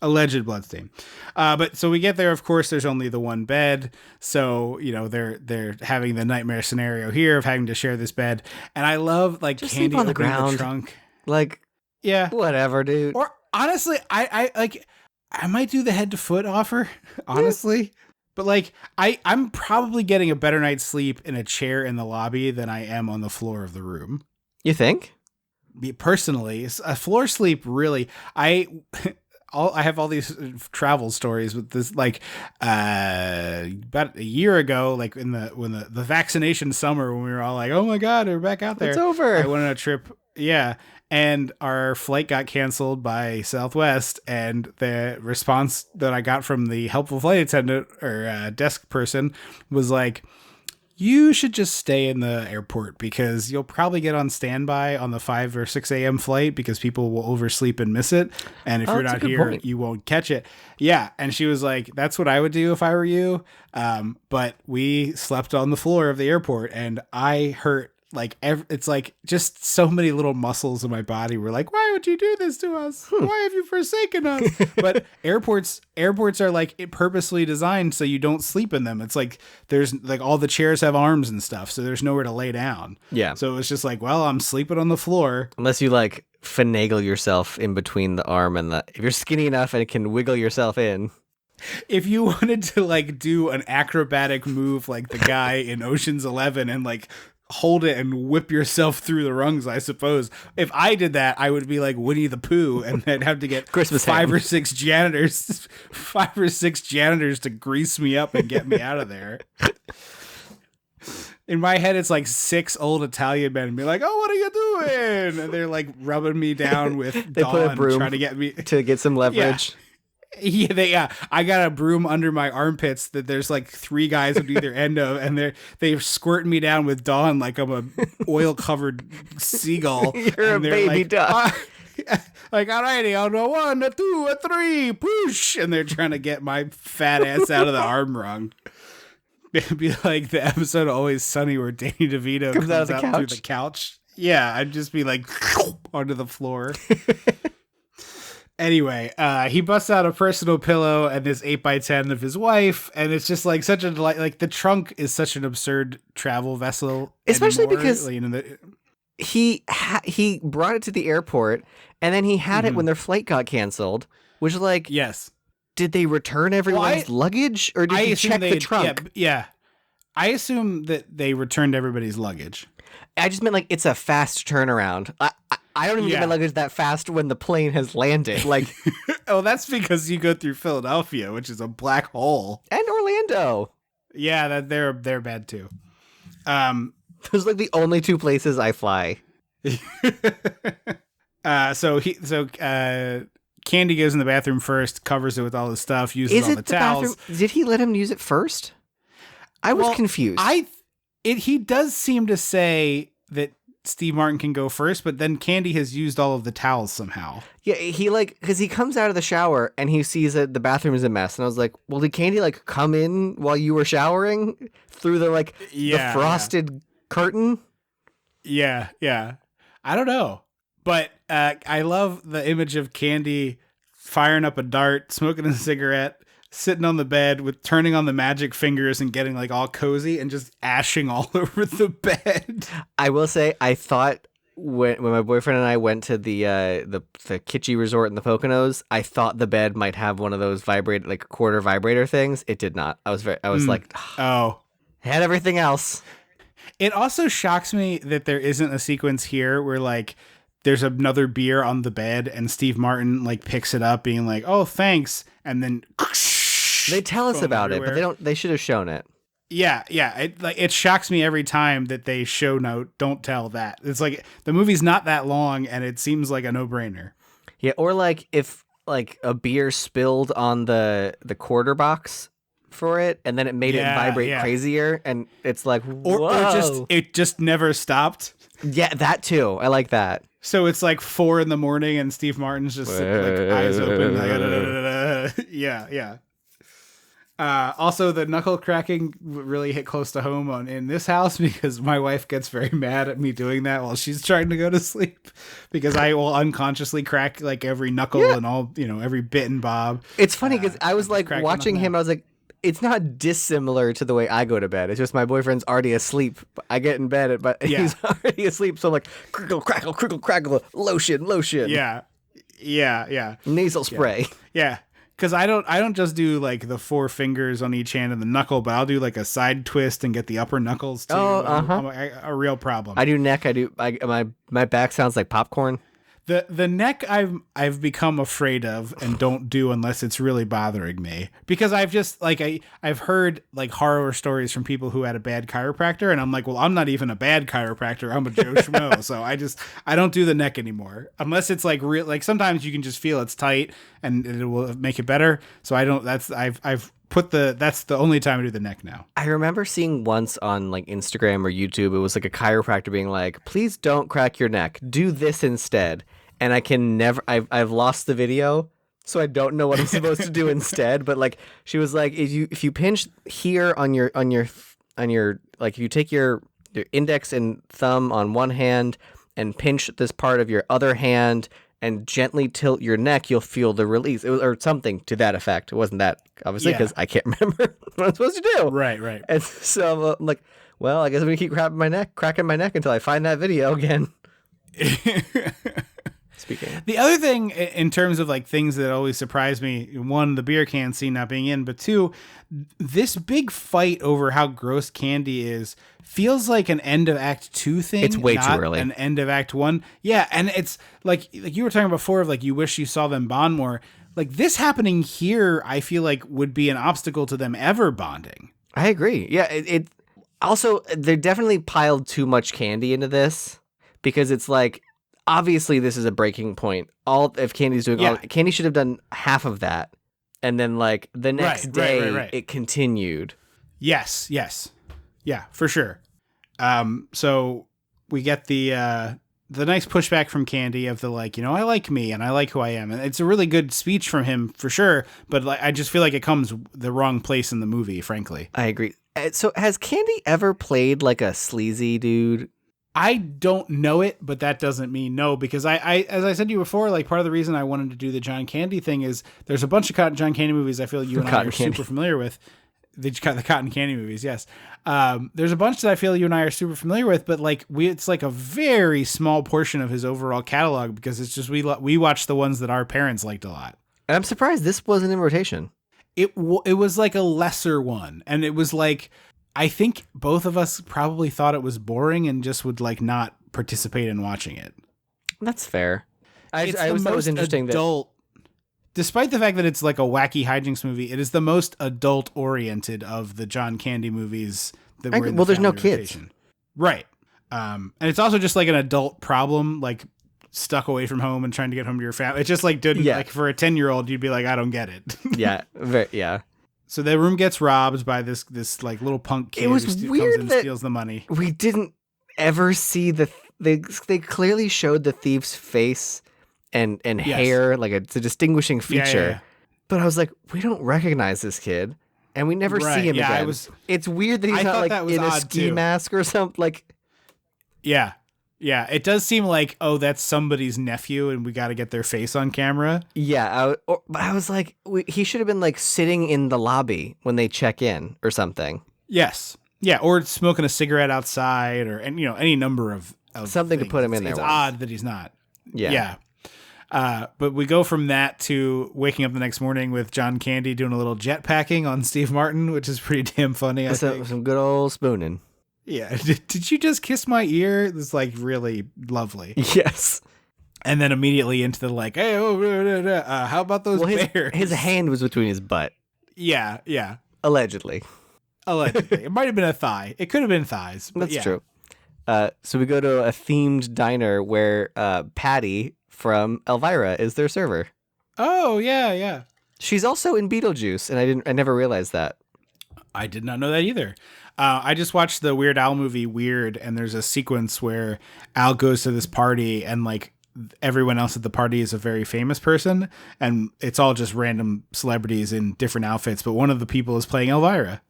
Alleged bloodstain. But so we get there, of course, there's only the one bed. So, they're having the nightmare scenario here of having to share this bed. And I love like just Candy sleep on the opening ground. The trunk. Like, yeah, whatever, dude. Or honestly, I might do the head to foot offer, honestly. But like, I'm probably getting a better night's sleep in a chair in the lobby than I am on the floor of the room. You think? Personally, a floor sleep really, I have all these travel stories with this, like about a year ago, like when the vaccination summer, when we were all like, oh my God, we're back out there. It's over. I went on a trip. Yeah. And our flight got canceled by Southwest, and the response that I got from the helpful flight attendant or desk person was like, you should just stay in the airport because you'll probably get on standby on the 5 or 6 a.m. flight because people will oversleep and miss it. And if you're not here, you won't catch it. Yeah. And she was like, that's what I would do if I were you. But we slept on the floor of the airport, and I hurt like it's like just so many little muscles in my body were like, why would you do this to us? Why have you forsaken us? But airports are like purposely designed so you don't sleep in them. It's like there's like all the chairs have arms and stuff, so there's nowhere to lay down. Yeah. So it was just like, well, I'm sleeping on the floor. Unless you like finagle yourself in between the arm and if you're skinny enough and it can wiggle yourself in. If you wanted to like do an acrobatic move like the guy in Ocean's 11 and like hold it and whip yourself through the rungs, I suppose. If I did that, I would be like Winnie the Pooh, and I'd have to get five or six janitors to grease me up and get me out of there. In my head, it's like 6 old Italian men and be like, "Oh, what are you doing?" And they're like rubbing me down with they Dawn, put a broom trying to get me to get some leverage. Yeah. Yeah, I got a broom under my armpits that there's like 3 guys on either end of, and they're squirting me down with Dawn like I'm a oil covered seagull. You're a baby like, duck. Like, alrighty, on a 1, a 2, a 3, push, and they're trying to get my fat ass out of the arm rung. It'd be like the episode of Always Sunny where Danny DeVito comes out through the couch. Yeah, I'd just be like onto the floor. Anyway, he busts out a personal pillow and this 8x10 of his wife, and it's just like such a like the trunk is such an absurd travel vessel, especially anymore. Because he brought it to the airport, and then he had it when their flight got canceled. Which, like, yes, did they return everyone's luggage, or did he check the trunk? Yeah, I assume that they returned everybody's luggage. I just meant like it's a fast turnaround. I don't even get my luggage that fast when the plane has landed. Like, oh, that's because you go through Philadelphia, which is a black hole, and Orlando. Yeah, that they're bad too. Those are like the only two places I fly. So Candy goes in the bathroom first, covers it with all the stuff, uses all the towels. bathroom? Did he let him use it first? I was confused. He does seem to say that Steve Martin can go first, but then Candy has used all of the towels somehow. Yeah, he because he comes out of the shower and he sees that the bathroom is a mess, and I was like, well, did Candy like come in while you were showering through the the frosted curtain? Yeah. I don't know. But I love the image of Candy firing up a dart, smoking a cigarette, sitting on the bed with turning on the magic fingers and getting like all cozy and just ashing all over the bed. I will say, I thought when my boyfriend and I went to the kitschy resort in the Poconos, I thought the bed might have one of those quarter vibrator things. It did not. I was like, oh, had everything else. It also shocks me that there isn't a sequence here where like there's another beer on the bed and Steve Martin like picks it up being like, oh, thanks. And then they tell us about everywhere. It, but they should have shown it. Yeah. It shocks me every time that they show don't tell that. It's like the movie's not that long and it seems like a no-brainer. Yeah. Or like if like a beer spilled on the quarter box for it and then it made it vibrate crazier and it's like, or it just never stopped. Yeah, that too. I like that. So it's like 4 a.m. and Steve Martin's just like eyes open. Like, yeah. Also, the knuckle cracking really hit close to home in this house because my wife gets very mad at me doing that while she's trying to go to sleep because I will unconsciously crack like every knuckle and all, every bit and bob. It's funny because I was like watching him. I was like, it's not dissimilar to the way I go to bed. It's just my boyfriend's already asleep. I get in bed, but he's already asleep. So I'm like, crickle, crackle, lotion. Yeah. Nasal spray. Yeah. Because I don't just do like the 4 fingers on each hand and the knuckle, but I'll do like a side twist and get the upper knuckles too. Oh, I'm a real problem. I do neck. My back sounds like popcorn. The neck I've become afraid of and don't do unless it's really bothering me because I've just like I've heard like horror stories from people who had a bad chiropractor and I'm like, well, I'm not even a bad chiropractor, I'm a Joe Schmo, so I don't do the neck anymore unless it's like real. Like sometimes you can just feel it's tight and it will make it better. So I don't. That's the only time I do the neck now. I remember seeing once on like Instagram or YouTube, it was like a chiropractor being like, please don't crack your neck, do this instead. And I can never, I've lost the video, so I don't know what I'm supposed to do instead. But like, she was like, if you pinch here on your, like if you take your index and thumb on one hand and pinch this part of your other hand and gently tilt your neck, you'll feel the release. It was, or something to that effect. It wasn't that, obviously, because I can't remember what I'm supposed to do. Right. And so I'm like, well, I guess I'm going to keep cracking my neck until I find that video again. Speaking. The other thing in terms of like things that always surprise me, one, the beer can scene not being in, but two, this big fight over how gross Candy is feels like an end of Act 2 thing. It's way too early. An end of Act 1. Yeah, and it's like you were talking before of like you wish you saw them bond more. Like this happening here, I feel like would be an obstacle to them ever bonding. I agree. Yeah, it also they definitely piled too much candy into this because it's like obviously this is a breaking point. If Candy's doing Candy should have done half of that. And then like the next day it continued. Yes. Yeah, for sure. So we get the nice pushback from Candy of the like, I like me and I like who I am. And it's a really good speech from him for sure. But like, I just feel like it comes the wrong place in the movie, frankly. I agree. So has Candy ever played like a sleazy dude? I don't know it, but that doesn't mean no, because I as I said to you before, like part of the reason I wanted to do the John Candy thing is there's a bunch of John Candy movies I feel you and I are super familiar with. The Cotton Candy movies, yes. There's a bunch that I feel you and I are super familiar with, but like it's like a very small portion of his overall catalog because it's just we watch the ones that our parents liked a lot. And I'm surprised this wasn't in rotation. It was like a lesser one, and it was like I think both of us probably thought it was boring and just would like not participate in watching it. That's fair. I thought it was interesting adult. Despite the fact that it's like a wacky hijinks movie, it is the most adult oriented of the John Candy movies that were in the there's no rotation. kids. Right. And it's also just like an adult problem, like stuck away from home and trying to get home to your family. It just like didn't like for a 10-year-old, you'd be like, I don't get it. Yeah. So the room gets robbed by this like little punk kid. It was who weird comes in and that steals the money. we didn't ever see they clearly showed the thief's face and hair, like it's a distinguishing feature. Yeah. But I was like, we don't recognize this kid, and we never see him again. It's weird that he's not like in a ski mask or something. Like, yeah, it does seem like, oh, that's somebody's nephew, and we got to get their face on camera. Yeah, but I was like, he should have been like sitting in the lobby when they check in or something. Yes, yeah, or smoking a cigarette outside, or any number of something things. To put him in there. It's odd that he's not. Yeah. But we go from that to waking up the next morning with John Candy doing a little jet packing on Steve Martin, which is pretty damn funny. Some good old spooning. Yeah. Did you just kiss my ear? It's like really lovely. Yes. And then immediately into the like, hey, how about those bears? His hand was between his butt. Yeah. Allegedly. It might have been a thigh. It could have been thighs. That's true. So we go to a themed diner where Patty from Elvira is their server. Oh, yeah. She's also in Beetlejuice, and I never realized that. I did not know that either. I just watched the Weird Al movie Weird, and there's a sequence where Al goes to this party, and like everyone else at the party is a very famous person, and it's all just random celebrities in different outfits, but one of the people is playing Elvira.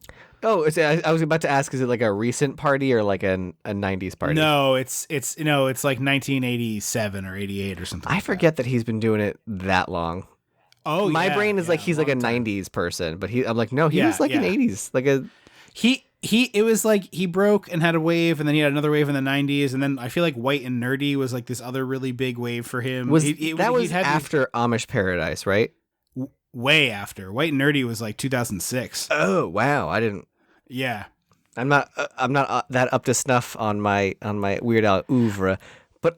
Oh, I was about to ask, is it like a recent party or like a 90s party? No, it's like 1987 or 88 or something. I forget that he's been doing it that long. Oh, my brain is like he's like a 90s person, but I'm like, no, he was like an 80s, like a it was like he broke and had a wave, and then he had another wave in the 90s, and then I feel like White and Nerdy was like this other really big wave for him. Was after Amish Paradise, right? Way after. White and Nerdy was like 2006. Oh wow, I didn't. Yeah, I'm not that up to snuff on my Weird Al oeuvre, but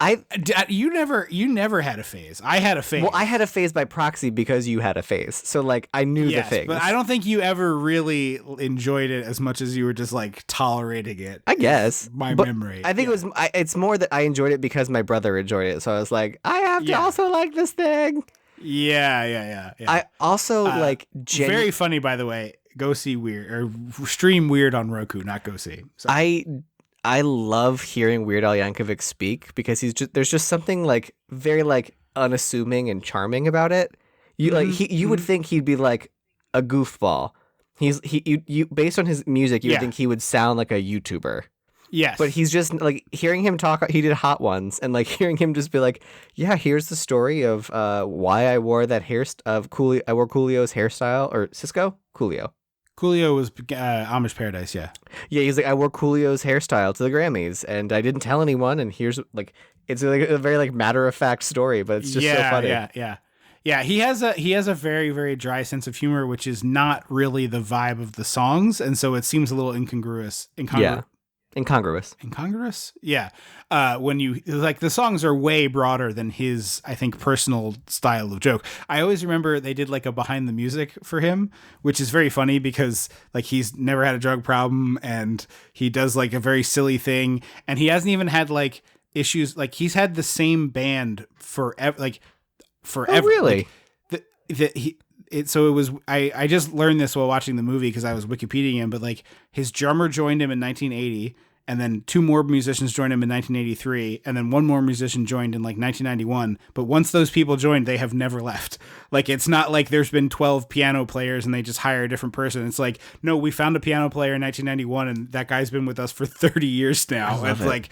you never had a phase. I had a phase. Well, I had a phase by proxy because you had a phase, so like I knew the things. But I don't think you ever really enjoyed it as much as you were just like tolerating it. I guess my memory. I think it's more that I enjoyed it because my brother enjoyed it, so I was like, I have to also like this thing. Yeah. I also like very funny, by the way. Go see Weird or stream Weird on Roku, not go see. Sorry. I love hearing Weird Al Yankovic speak because there's just something like very like unassuming and charming about it. You would think he'd be like a goofball. You based on his music, you would think he would sound like a YouTuber. Yes. But he's just like hearing him talk. He did Hot Ones, and like hearing him just be like, "Yeah, here's the story of why I wore that Coolio. I wore Coolio's hairstyle or Cisco Coolio. Coolio was Amish Paradise. Yeah. Yeah, he's like, I wore Coolio's hairstyle to the Grammys, and I didn't tell anyone. And here's like, it's like a very like matter of fact story, but it's just so funny. Yeah. He has a very, very dry sense of humor, which is not really the vibe of the songs, and so it seems a little incongruous. Incongruous? Yeah. When you like the songs are way broader than his, I think, personal style of joke. I always remember they did like a behind the music for him, which is very funny because like he's never had a drug problem and he does like a very silly thing, and he hasn't even had like issues. Like he's had the same band forever. Oh, really? So it was, I just learned this while watching the movie because I was Wikipediaing him, but like his drummer joined him in 1980, and then two more musicians joined him in 1983, and then one more musician joined in like 1991. But once those people joined, they have never left. Like, it's not like there's been 12 piano players and they just hire a different person. It's like, no, we found a piano player in 1991 and that guy's been with us for 30 years now. It's like,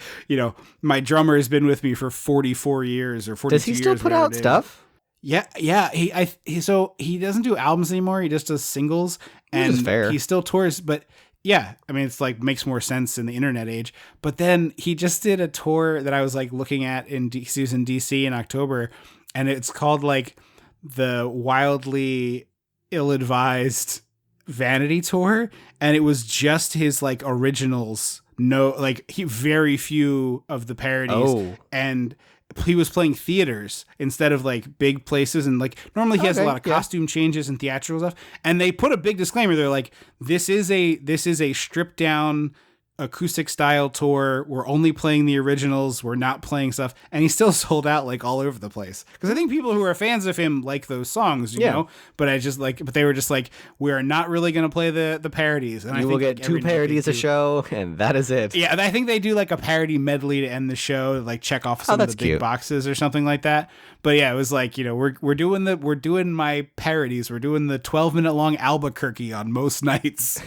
my drummer has been with me for 44 years or 42 years. Does he still put out stuff? Yeah. So he doesn't do albums anymore. He just does singles, and he still tours. But yeah, I mean, it's like makes more sense in the internet age. But then he just did a tour that I was like looking at he was in DC in October, and it's called like the Wildly Ill-Advised Vanity Tour, and it was just his like originals. No, like very few of the parodies, and he was playing theaters instead of like big places, and like normally he has a lot of costume changes and theatrical stuff, and they put a big disclaimer. They're like, this is a stripped down acoustic style tour. We're only playing the originals. We're not playing stuff. And he still sold out like all over the place. Because I think people who are fans of him like those songs, you know? But they were just like, we're not really going to play the parodies. And you will get 2 parodies a show, and that is it. Yeah, and I think they do like a parody medley to end the show, like check off some of the big boxes or something like that. But yeah, it was like, we're doing my parodies. We're doing the 12-minute long Albuquerque on most nights.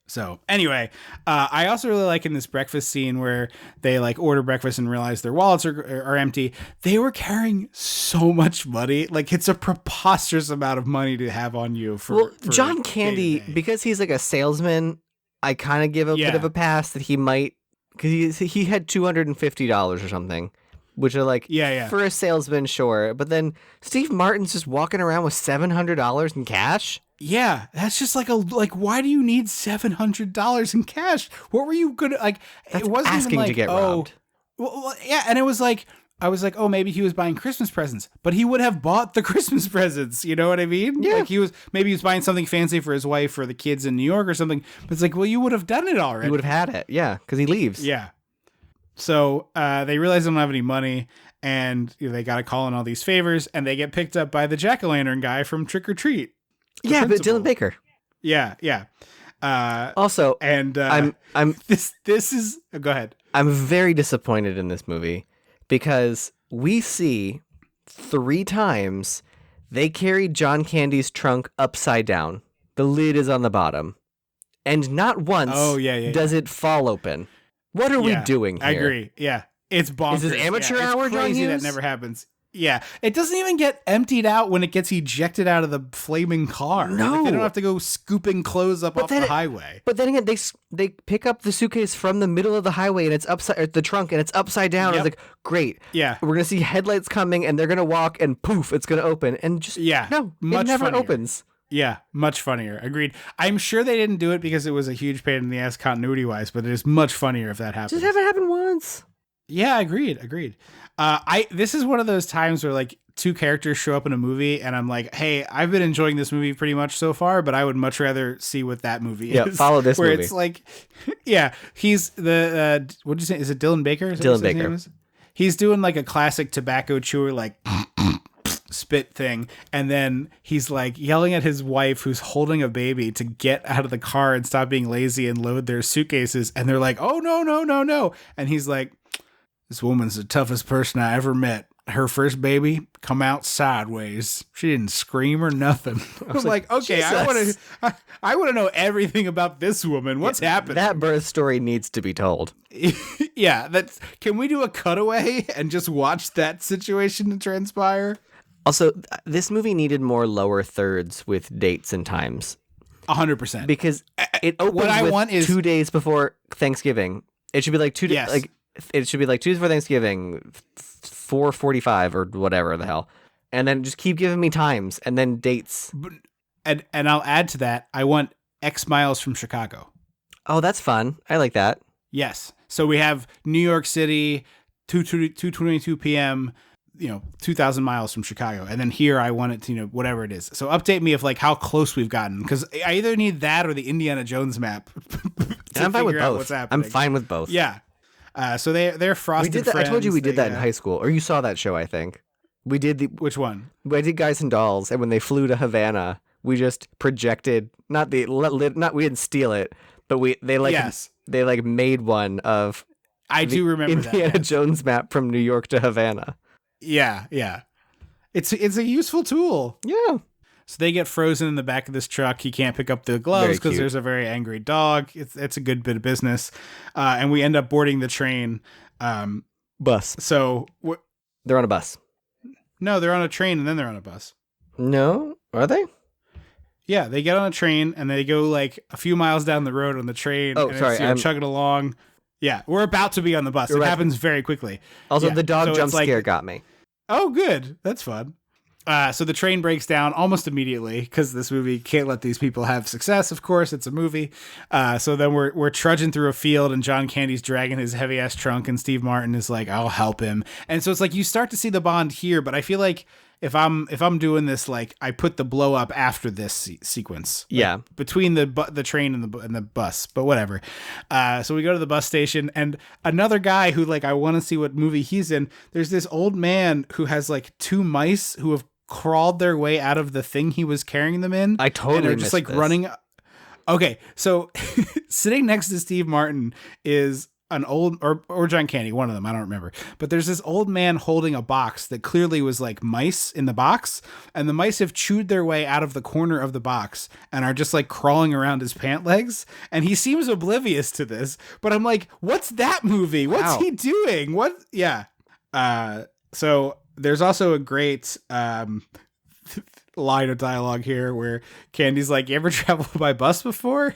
So anyway, I also really like in this breakfast scene where they like order breakfast and realize their wallets are empty. They were carrying so much money. Like it's a preposterous amount of money to have on you for John Candy, because he's like a salesman, I kind of give a bit of a pass that he might, because he had $250 or something, which are like, for a salesman, sure. But then Steve Martin's just walking around with $700 in cash. Yeah, that's just like why do you need $700 in cash? What were you gonna like? That's it wasn't asking even like, to get robbed. Well, yeah, and it was like I was like, oh, maybe he was buying Christmas presents, but he would have bought the Christmas presents. You know what I mean? Yeah. Like he was buying something fancy for his wife or the kids in New York or something. But it's like, well, you would have done it already. You would have had it, yeah, because he leaves. Yeah. So they realize they don't have any money, and they got to call in all these favors, and they get picked up by the jack-o'-lantern guy from Trick or Treat. Yeah, but Dylan Baker. Yeah. Also, and I'm this is go ahead. I'm very disappointed in this movie because we see 3 times they carried John Candy's trunk upside down. The lid is on the bottom, and not once does it fall open. What are we doing here? I agree. Yeah, it's bonkers. Is this amateur hour, it's crazy John that Hughes? never happens. Yeah, it doesn't even get emptied out when it gets ejected out of the flaming car. No. Like, they don't have to go scooping clothes up off the highway. But then again, they pick up the suitcase from the middle of the highway and it's upside the trunk and it's upside down. It's like, great. Yeah, we're gonna see headlights coming and they're gonna walk and poof, it's gonna open and just no, much it never funnier. opens. Yeah, much funnier. Agreed. I'm sure they didn't do it because it was a huge pain in the ass continuity wise, but it is much funnier if that happens. Just have it happen once. Yeah, agreed. This is one of those times where like 2 characters show up in a movie and I'm like, hey, I've been enjoying this movie pretty much so far, but I would much rather see what that movie is. Yeah, follow this where movie. It's like, he's the, what'd you say? Is it Dylan Baker? Dylan Baker. He's doing like a classic tobacco chewer, like spit thing. And then he's like yelling at his wife who's holding a baby to get out of the car and stop being lazy and load their suitcases. And they're like, oh, no. And he's like, this woman's the toughest person I ever met. Her first baby come out sideways. She didn't scream or nothing. I was like, okay, Jesus. I want to know everything about this woman. What's happening? That birth story needs to be told. Yeah, can we do a cutaway and just watch that situation transpire? Also, this movie needed more lower thirds with dates and times. 100%. Because it opens with 2 days before Thanksgiving. It should be like 2 days. Yes. Like it should be like 2 days before Thanksgiving, 4:45 or whatever the hell, and then just keep giving me times and then dates. And I'll add to that. I want X miles from Chicago. Oh, that's fun. I like that. Yes. So we have New York City, 2:22 p.m. 2,000 miles from Chicago, and then here I want it to whatever it is. So update me of like how close we've gotten, because I either need that or the Indiana Jones map. And I'm fine with both. I'm fine with both. Yeah. So they're frosted. We did that. Friends. I told you we did that in high school, or you saw that show. I think we did Which one? I did Guys and Dolls, and when they flew to Havana, we just projected. We didn't steal it, but they made one of. I do remember that Indiana Jones map from New York to Havana. Yeah. It's a useful tool. Yeah. So they get frozen in the back of this truck. He can't pick up the gloves because there's a very angry dog. It's a good bit of business. And we end up boarding the train. Bus. So they're on a bus. No, they're on a train and then they're on a bus. No, are they? Yeah, they get on a train and they go like a few miles down the road on the train. Oh, and sorry. I'm chugging along. Yeah, we're about to be on the bus. It happens very quickly. Also, the dog jump scare got me. Oh, good. That's fun. So the train breaks down almost immediately because this movie can't let these people have success. Of course, it's a movie. So then we're trudging through a field and John Candy's dragging his heavy ass trunk and Steve Martin is like, I'll help him. And so it's like you start to see the bond here, but I feel like if I'm doing this, like I put the blow up after this sequence. Yeah. Between the train and the bus, but whatever. So we go to the bus station, and another guy who like I want to see what movie he's in. There's this old man who has like two mice who have crawled their way out of the thing he was carrying them in. I totally and they're just like this. running. Okay, so sitting next to Steve Martin is an old or John Candy, one of them, I don't remember. But there's this old man holding a box that clearly was like mice in the box, and the mice have chewed their way out of the corner of the box and are just like crawling around his pant legs. And he seems oblivious to this, but I'm like, what's that movie? What's he doing? What? Yeah. So there's also a great line of dialogue here where Candy's like, you ever traveled by bus before?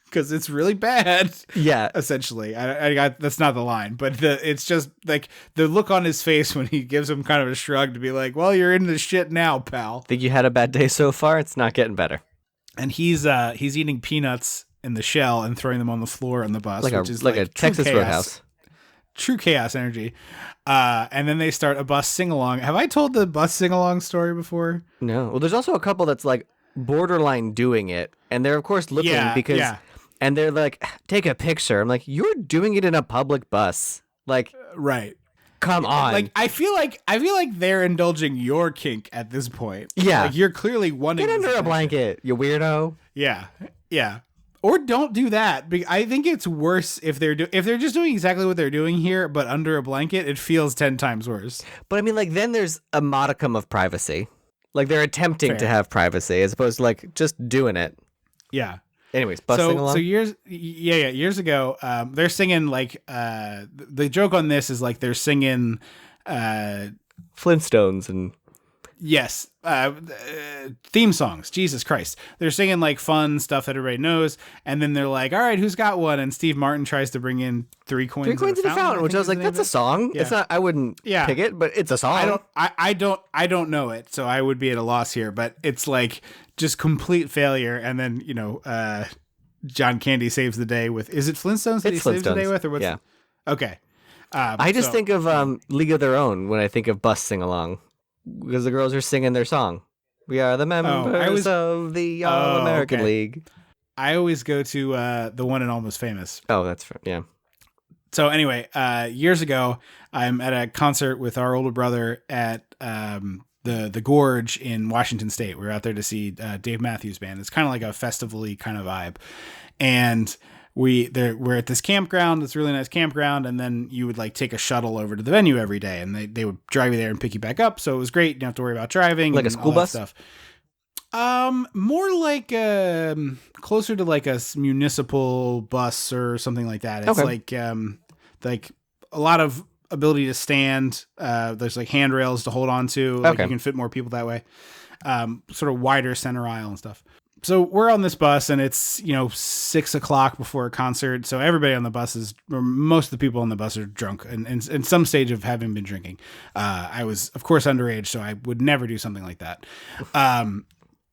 Because it's really bad. Yeah. Essentially. I got, that's not the line, but it's just like the look on his face when he gives him kind of a shrug to be like, well, you're in the shit now, pal. Think you had a bad day so far? It's not getting better. And he's eating peanuts in the shell and throwing them on the floor on the bus, which is like a Texas chaos. Roadhouse. True chaos energy. And then they start a bus sing-along. Have I told the bus sing-along story before? No. Well, there's also a couple that's like borderline doing it. And they're, of course, looking because... Yeah. And they're like, take a picture. I'm like, you're doing it in a public bus. Like, right. Come on. Like, I feel like they're indulging your kink at this point. Yeah. Like, you're clearly wanting Get under a blanket, you weirdo. Yeah. Yeah. Or don't do that. I think it's worse if they're just doing exactly what they're doing here, but under a blanket. It feels 10 times worse. But I mean, like, then there's a modicum of privacy. Like, they're attempting to have privacy as opposed to like just doing it. Yeah. Anyways, busting along. So years ago, they're singing like the joke on this is like they're singing Flintstones and yes, theme songs. Jesus Christ, they're singing like fun stuff that everybody knows, and then they're like, "All right, who's got one?" And Steve Martin tries to bring in three coins in the fountain, which I was like, "That's a song." Yeah. It's not. I wouldn't pick it, but it's a song. I don't know it, so I would be at a loss here. But it's like just complete failure, and then John Candy saves the day with. Is it Flintstones that he saves the day with, or what's? Yeah. Okay. I just think of League of Their Own when I think of bus sing along. Because the girls are singing their song. We are the members of the All-American League. I always go to the one in Almost Famous. Oh, that's yeah. So anyway, years ago, I'm at a concert with our older brother at the Gorge in Washington State. We were out there to see Dave Matthews Band. It's kind of like a festival-y kind of vibe. And we're at this campground, this really nice campground, and then you would like take a shuttle over to the venue every day, and they would drive you there and pick you back up. So it was great. You don't have to worry about driving. Like a school bus stuff. More like closer to like a municipal bus or something like that. It's like a lot of ability to stand. There's like handrails to hold on to. Like you can fit more people that way. Sort of wider center aisle and stuff. So we're on this bus and it's, 6 o'clock before a concert. So everybody on the bus or most of the people on the bus are drunk and in some stage of having been drinking. I was, of course, underage, so I would never do something like that.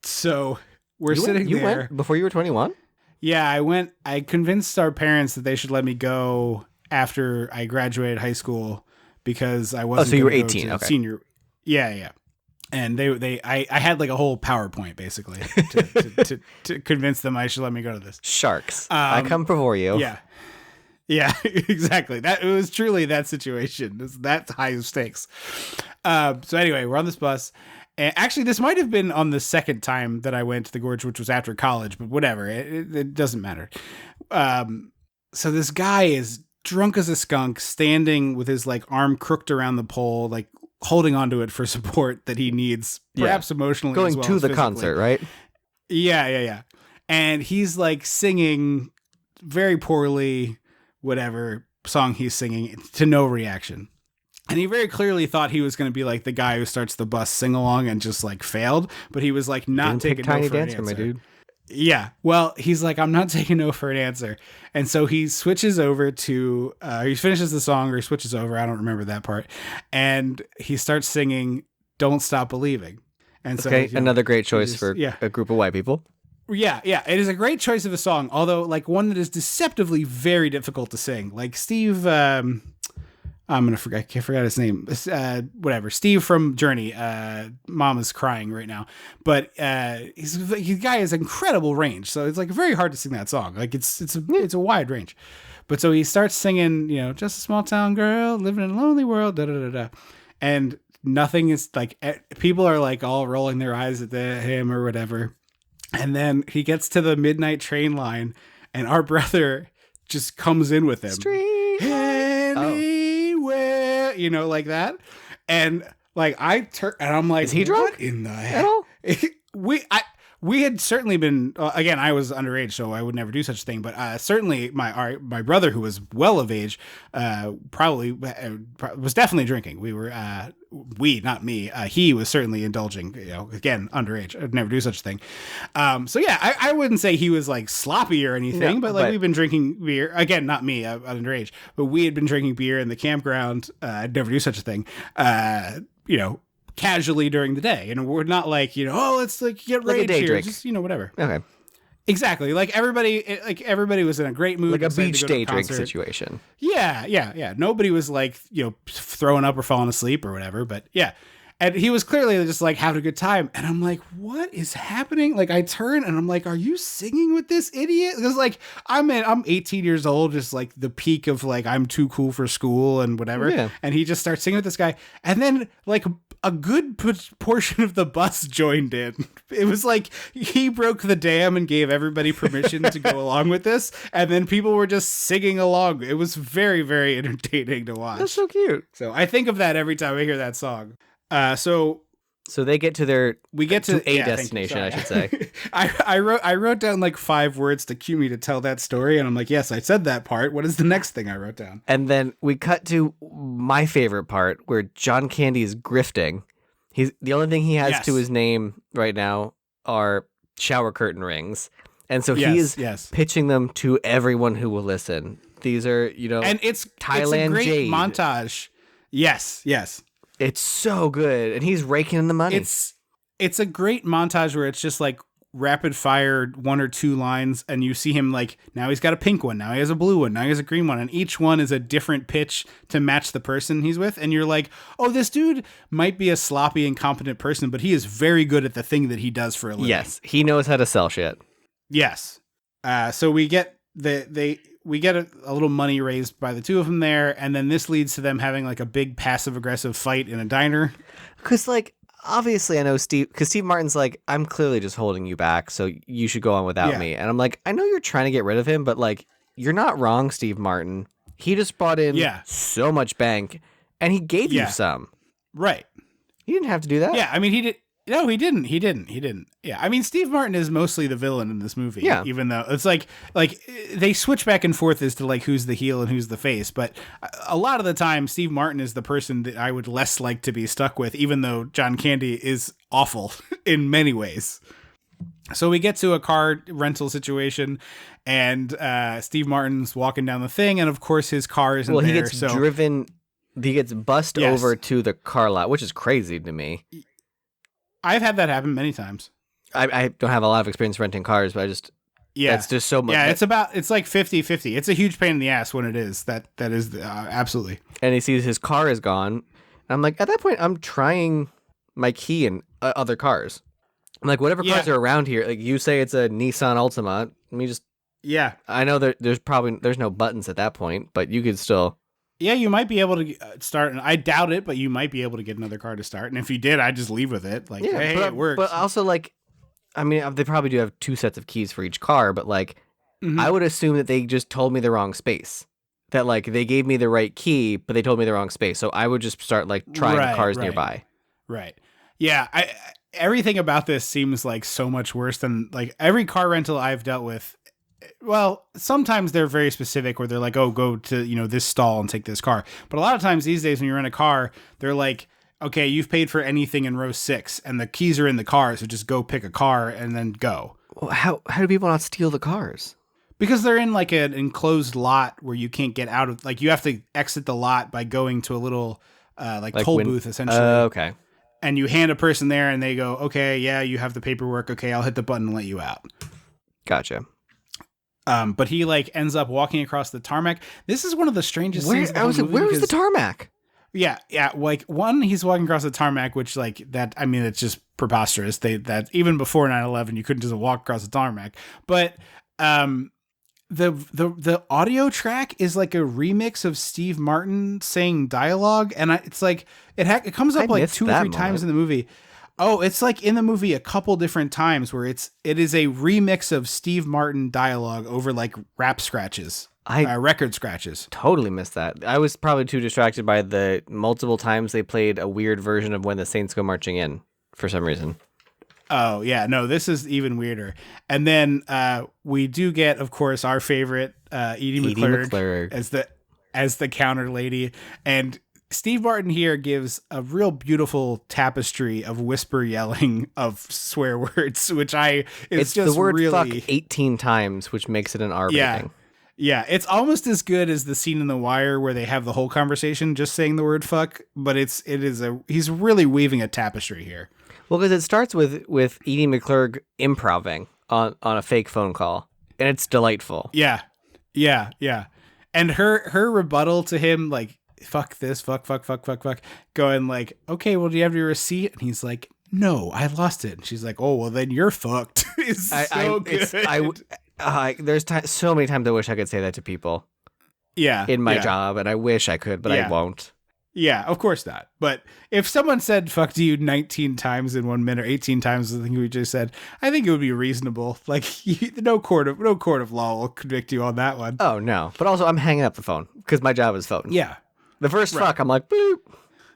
So we're sitting there. You went before you were 21? Yeah, I went. I convinced our parents that they should let me go after I graduated high school because I wasn't. Oh, so you were 18. Okay. Senior. Yeah. And I had like a whole PowerPoint basically to convince them I should let me go to this. Sharks. I come before you. Yeah, exactly. It was truly that situation. That's high stakes. So anyway, we're on this bus. And actually, this might have been on the second time that I went to the Gorge, which was after college, but whatever. It doesn't matter. So this guy is drunk as a skunk, standing with his like arm crooked around the pole, like holding onto it for support that he needs, perhaps emotionally. Going as well to as the physically. concert, right? Yeah. And he's like singing very poorly, whatever song he's singing, to no reaction. And he very clearly thought he was going to be like the guy who starts the bus sing along and just like failed, but he was like not taking no for an answer. My dude. Yeah. Well, he's like, I'm not taking no for an answer. And so he switches over to, he finishes the song or he switches over. I don't remember that part. And he starts singing Don't Stop Believing. And so another great choice for a group of white people. Yeah. It is a great choice of a song, although like one that is deceptively very difficult to sing. Like Steve, I'm gonna forget. I can't forget his name. Whatever. Steve from Journey. Mama's crying right now, but the guy has incredible range. So it's like very hard to sing that song. Like it's a wide range. But so he starts singing, just a small town girl living in a lonely world. Da da da da, and nothing is like people are like all rolling their eyes at him or whatever. And then he gets to the midnight train line, and our brother just comes in with him. Anywhere, like that. And like I turn and I'm like, is he drunk? What in the at heck? all? We had certainly been again. I was underage, so I would never do such a thing. But certainly, my brother, who was well of age, probably was definitely drinking. We were not me. He was certainly indulging. Again, underage. I'd never do such a thing. So yeah, I wouldn't say he was like sloppy or anything, but we've been drinking beer. Again, not me. Underage, but we had been drinking beer in the campground. I'd never do such a thing. Casually during the day, and we're not like let's like get like rage a day here. drink. Just whatever. Okay, exactly. Like everybody was in a great mood, like a decided beach to go to day a drink concert. situation. Yeah. Nobody was like throwing up or falling asleep or whatever. But yeah, and he was clearly just like having a good time. And I'm like, what is happening? Like I turn and I'm like, are you singing with this idiot? Because like I'm 18 years old, just like the peak of like I'm too cool for school and whatever. Yeah. And he just starts singing with this guy, and then like a good portion of the bus joined in. It was like he broke the dam and gave everybody permission to go along with this, and then people were just singing along. It was very, very entertaining to watch. That's so cute. So I think of that every time I hear that song. So they get to a destination, I should say. I wrote down like 5 words to cue me to tell that story, and I'm like, yes, I said that part. What is the next thing I wrote down? And then we cut to my favorite part where John Candy is grifting. He's the only thing he has to his name right now are shower curtain rings. And so he is pitching them to everyone who will listen. These are, and it's Thailand a great Jade. montage. Yes. It's so good. And he's raking in the money. It's a great montage where it's just like rapid fire 1 or 2 lines, and you see him like now he's got a pink one, now he has a blue one, now he has a green one, and each one is a different pitch to match the person he's with, and you're like, oh, this dude might be a sloppy, incompetent person, but he is very good at the thing that he does for a living. Yes, he knows how to sell shit. Yes. So we get we get a little money raised by the two of them there, and then this leads to them having like a big passive aggressive fight in a diner. Because like obviously I know Steve Martin's like, I'm clearly just holding you back, so you should go on without me. And I'm like, I know you're trying to get rid of him, but like, you're not wrong, Steve Martin. He just brought in so much bank, and he gave you some. Right. He didn't have to do that. Yeah, I mean, he did. No, he didn't. He didn't. Yeah, I mean, Steve Martin is mostly the villain in this movie. Yeah. Even though it's like they switch back and forth as to like who's the heel and who's the face, but a lot of the time, Steve Martin is the person that I would less like to be stuck with, even though John Candy is awful in many ways. So we get to a car rental situation, and Steve Martin's walking down the thing, and of course his car isn't there. Well, he gets driven. He gets bussed over to the car lot, which is crazy to me. I've had that happen many times. I don't have a lot of experience renting cars, but I just that's just so much. Yeah, it's like 50-50. It's a huge pain in the ass when it is. That is absolutely. And he sees his car is gone. I'm like, at that point, I'm trying my key in other cars. I'm like, whatever cars are around here, like you say it's a Nissan Altima. Let me just. Yeah. I know there's no buttons at that point, but you could still. Yeah, you might be able to start, and I doubt it, but you might be able to get another car to start. And if you did, I'd just leave with it. Like, hey, it works. But also, like, I mean, they probably do have 2 sets of keys for each car, but like, I would assume that they just told me the wrong space. That like they gave me the right key, but they told me the wrong space. So I would just start like trying cars nearby. Right. Yeah. Everything about this seems like so much worse than like every car rental I've dealt with. Well, sometimes they're very specific where they're like, oh, go to, this stall and take this car. But a lot of times these days when you rent a car, they're like, okay, you've paid for anything in row 6 and the keys are in the car. So just go pick a car and then go. Well, how do people not steal the cars? Because they're in like an enclosed lot where you can't get out of, like you have to exit the lot by going to a little like toll booth essentially. Okay. And you hand a person there and they go, okay, yeah, you have the paperwork. Okay, I'll hit the button and let you out. Gotcha. But he like ends up walking across the tarmac. This is one of the strangest Where scenes. in the whole movie where was the because- tarmac? Yeah, yeah. Like one, he's walking across the tarmac, which like that. I mean, it's just preposterous. That even before 9/11, you couldn't just walk across the tarmac. But the audio track is like a remix of Steve Martin saying dialogue, and it's like it comes up like missed 2 or that 3 times moment. in the movie. Oh, it's like in the movie a couple different times where it is a remix of Steve Martin dialogue over like rap scratches, record scratches. Totally missed that. I was probably too distracted by the multiple times they played a weird version of When the Saints Go Marching In for some reason. Oh yeah, no, this is even weirder. And then we do get, of course, our favorite Edie McClurg as the counter lady, and Steve Martin here gives a real beautiful tapestry of whisper yelling of swear words, which it's just the word really, fuck 18 times, which makes it an R yeah. rating. Yeah, it's almost as good as the scene in The Wire where they have the whole conversation just saying the word fuck, but he's really weaving a tapestry here. Well, because it starts with Edie McClurg improving on a fake phone call, and it's delightful. Yeah. And her rebuttal to him, like, fuck this, fuck, going like, okay, well, do you have your receipt? And he's like, no, I lost it. And she's like, oh, well, then you're fucked. It's so good. There's so many times I wish I could say that to people. Yeah. In my job, and I wish I could, but I won't. Yeah, of course not. But if someone said fuck to you 19 times in 1 minute, or 18 times, I think we just said, I think it would be reasonable. Like, no court of law will convict you on that one. Oh, no. But also, I'm hanging up the phone because my job is phone. Yeah. The first fuck, I'm like, boop.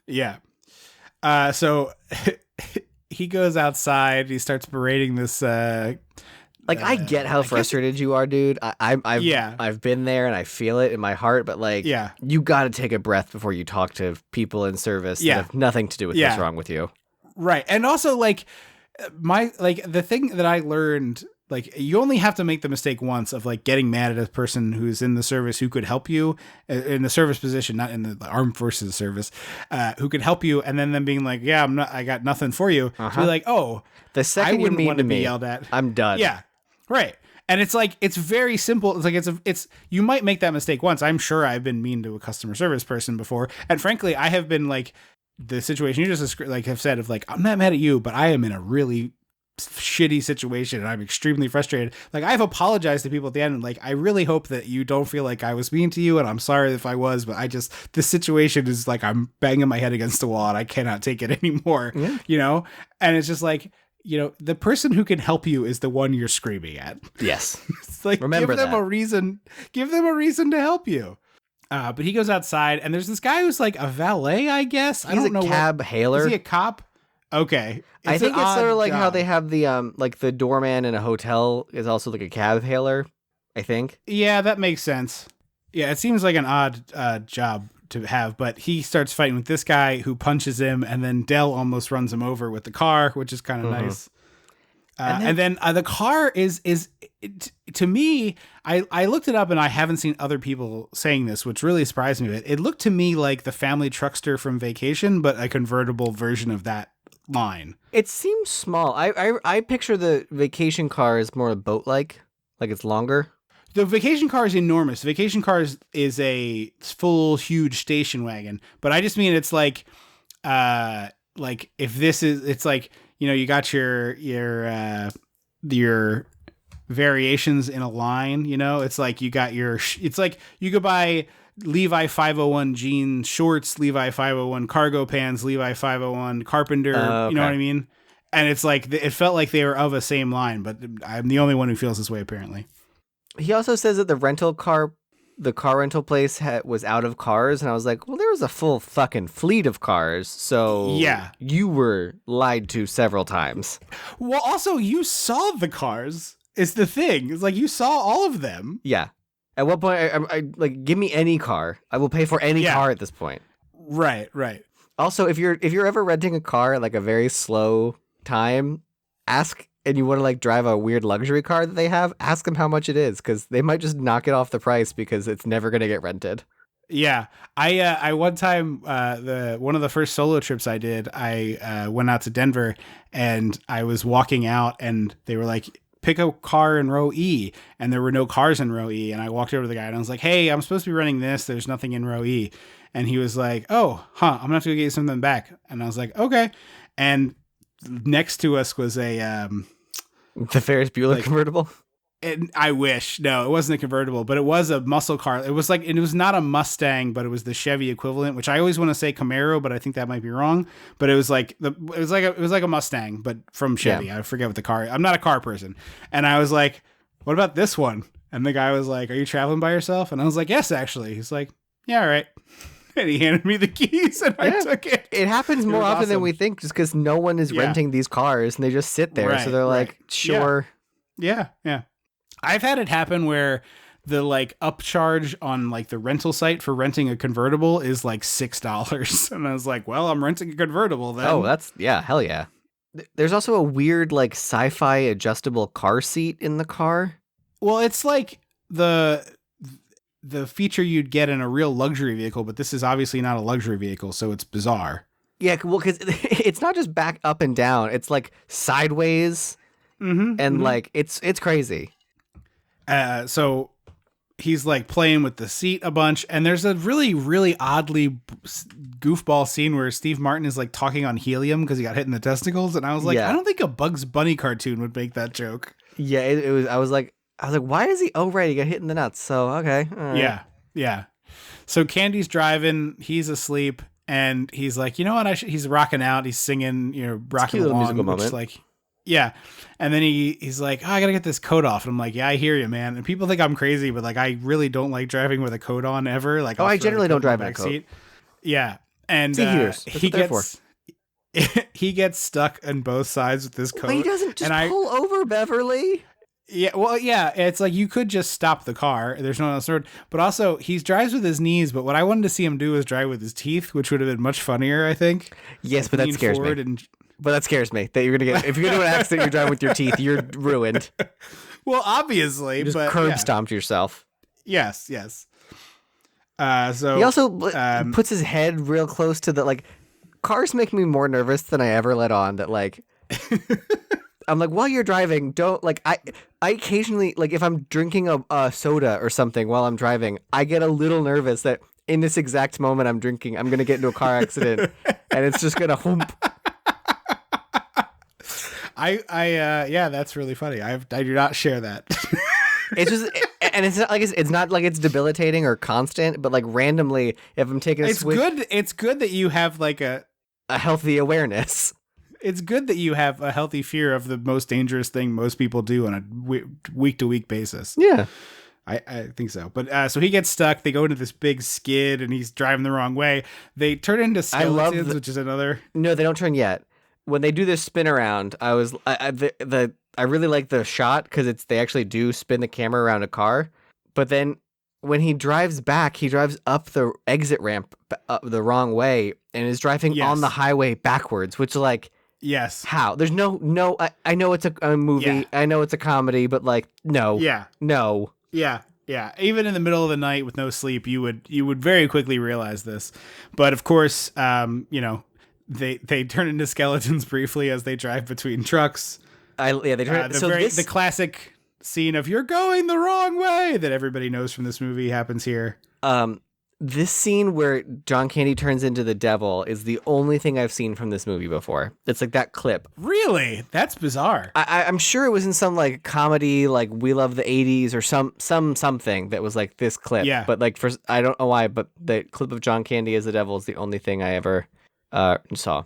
Yeah. So he goes outside. He starts berating this. I get how frustrated you are, dude. I've been there and I feel it in my heart, but you got to take a breath before you talk to people in service that have nothing to do with what's wrong with you. Right. And also the thing that I learned, you only have to make the mistake once of getting mad at a person who's in the service who could help you in the service position, not in the armed forces service, who could help you. And then them being like, yeah, I got nothing for you. To be like, oh, the second I wouldn't you want to be yelled at. I'm done. Yeah. Right. And it's very simple. It's you might make that mistake once. I'm sure I've been mean to a customer service person before. And frankly, I have been the situation you just have said of I'm not mad at you, but I am in a really shitty situation and I'm extremely frustrated. I've apologized to people at the end and I really hope that you don't feel like I was mean to you, and I'm sorry if I was, but this situation is I'm banging my head against the wall and I cannot take it anymore. Yeah. And it's just the person who can help you is the one you're screaming at. Yes. It's Remember give them that. a reason. Give them a reason to help you. But he goes outside, and there's this guy who's a valet, I guess. I don't know. He's a cab hailer. Is he a cop? Okay. I think it's sort of how job. they have the the doorman in a hotel is also a cab hailer, I think. Yeah, that makes sense. Yeah, it seems like an odd job to have, but he starts fighting with this guy who punches him, and then Dell almost runs him over with the car, which is kind of nice. And then the car is to me, I looked it up and I haven't seen other people saying this, which really surprised me. It looked to me like the family truckster from Vacation, but a convertible version of that line. It seems small. I picture the Vacation car as more boat-like it's longer. The Vacation car is enormous. The Vacation car is a full, huge station wagon, but I just mean it's if this is, it's you got your variations in a line, it's you got it's you could buy Levi 501 jean shorts, Levi 501 cargo pants, Levi 501 carpenter, okay. You know what I mean? And it's it felt like they were of a same line, but I'm the only one who feels this way apparently. He also says that the car rental place was out of cars, and I was like, well, there was a full fucking fleet of cars, so yeah, you were lied to several times. Well, also, you saw the cars, is the thing. It's you saw all of them. Yeah. At what point, I give me any car. I will pay for any car at this point. Right. Also, if you're ever renting a car at a very slow time, and you want to drive a weird luxury car that they have, ask them how much it is, because they might just knock it off the price because it's never going to get rented. Yeah. I one time, one of the first solo trips I did, I went out to Denver and I was walking out and they were like, pick a car in row E, and there were no cars in row E. And I walked over to the guy and I was like, hey, I'm supposed to be running this. There's nothing in row E. And he was like, oh, I'm gonna have to go get something back. And I was like, okay. And next to us was a the Ferris Bueller convertible. And I wish. No, it wasn't a convertible, but it was a muscle car. It was not a Mustang, but it was the Chevy equivalent, which I always want to say Camaro, but I think that might be wrong. But it was like a Mustang, but from Chevy. Yeah. I forget what the car. I'm not a car person. And I was like, what about this one? And the guy was like, are you traveling by yourself? And I was like, yes, actually. He's like, yeah, all right. And he handed me the keys and I took it. It happens more often than we think, just because no one is renting these cars and they just sit there. Right, so they're like, sure. Yeah. I've had it happen where the like upcharge on like the rental site for renting a convertible is like $6. And I was like, well, I'm renting a convertible then. Oh, hell yeah. There's also a weird like sci-fi adjustable car seat in the car. Well, it's like the feature you'd get in a real luxury vehicle, but this is obviously not a luxury vehicle, so it's bizarre. Yeah, well, because it's not just back up and down; it's like sideways, and like it's crazy. So he's like playing with the seat a bunch, and there's a really, really oddly goofball scene where Steve Martin is like talking on helium because he got hit in the testicles, and I was like, I don't think a Bugs Bunny cartoon would make that joke. Yeah, it was. I was like, why is he? Oh, right, he got hit in the nuts. So okay, right. Yeah. So Candy's driving, he's asleep, and he's like, you know what? He's rocking out, he's singing, rocking along, which like. Yeah. And then he's like, I gotta get this coat off. And I'm like, yeah, I hear you, man. And people think I'm crazy, but like, I really don't like driving with a coat on ever. Like, I generally don't drive in a coat. Seat. Yeah. And he gets stuck on both sides with this coat. But he doesn't just pull over, Beverly. Yeah. Well, yeah. It's like, you could just stop the car. There's no one else. But also he drives with his knees. But what I wanted to see him do is drive with his teeth, which would have been much funnier, I think. Yes, like, but that scares me. But that scares me that you're going to get, if you're going to do an accident, you're driving with your teeth, you're ruined. Well, obviously, you just curb stomped yourself. Yes. So he also puts his head real close to the, like, cars make me more nervous than I ever let on that, like, I'm like, while you're driving, don't, like, I occasionally, like, if I'm drinking a soda or something while I'm driving, I get a little nervous that in this exact moment I'm drinking, I'm going to get into a car accident and it's just going to hump. Yeah, that's really funny. I do not share that. It's just, and it's not like it's debilitating or constant, but like randomly, if I'm taking a switch, it's good that you have like a healthy awareness. It's good that you have a healthy fear of the most dangerous thing most people do on a week to week basis. Yeah. I think so. But so he gets stuck. They go into this big skid and he's driving the wrong way. They turn into skeletons, which is another. No, they don't turn yet. When they do this spin around, I really like the shot because they actually do spin the camera around a car. But then when he drives back, he drives up the exit ramp the wrong way and is driving on the highway backwards, which like, yes, how? There's no. I know it's a movie. Yeah. I know it's a comedy, but like, no. Yeah. No. Yeah. Yeah. Even in the middle of the night with no sleep, you would very quickly realize this. But of course, They turn into skeletons briefly as they drive between trucks. They turn. The classic scene of "you're going the wrong way" that everybody knows from this movie happens here. This scene where John Candy turns into the devil is the only thing I've seen from this movie before. It's like that clip. Really? That's bizarre. I'm sure it was in some like comedy, like We Love the '80s or something that was like this clip. Yeah. But like I don't know why, but the clip of John Candy as the devil is the only thing I ever saw.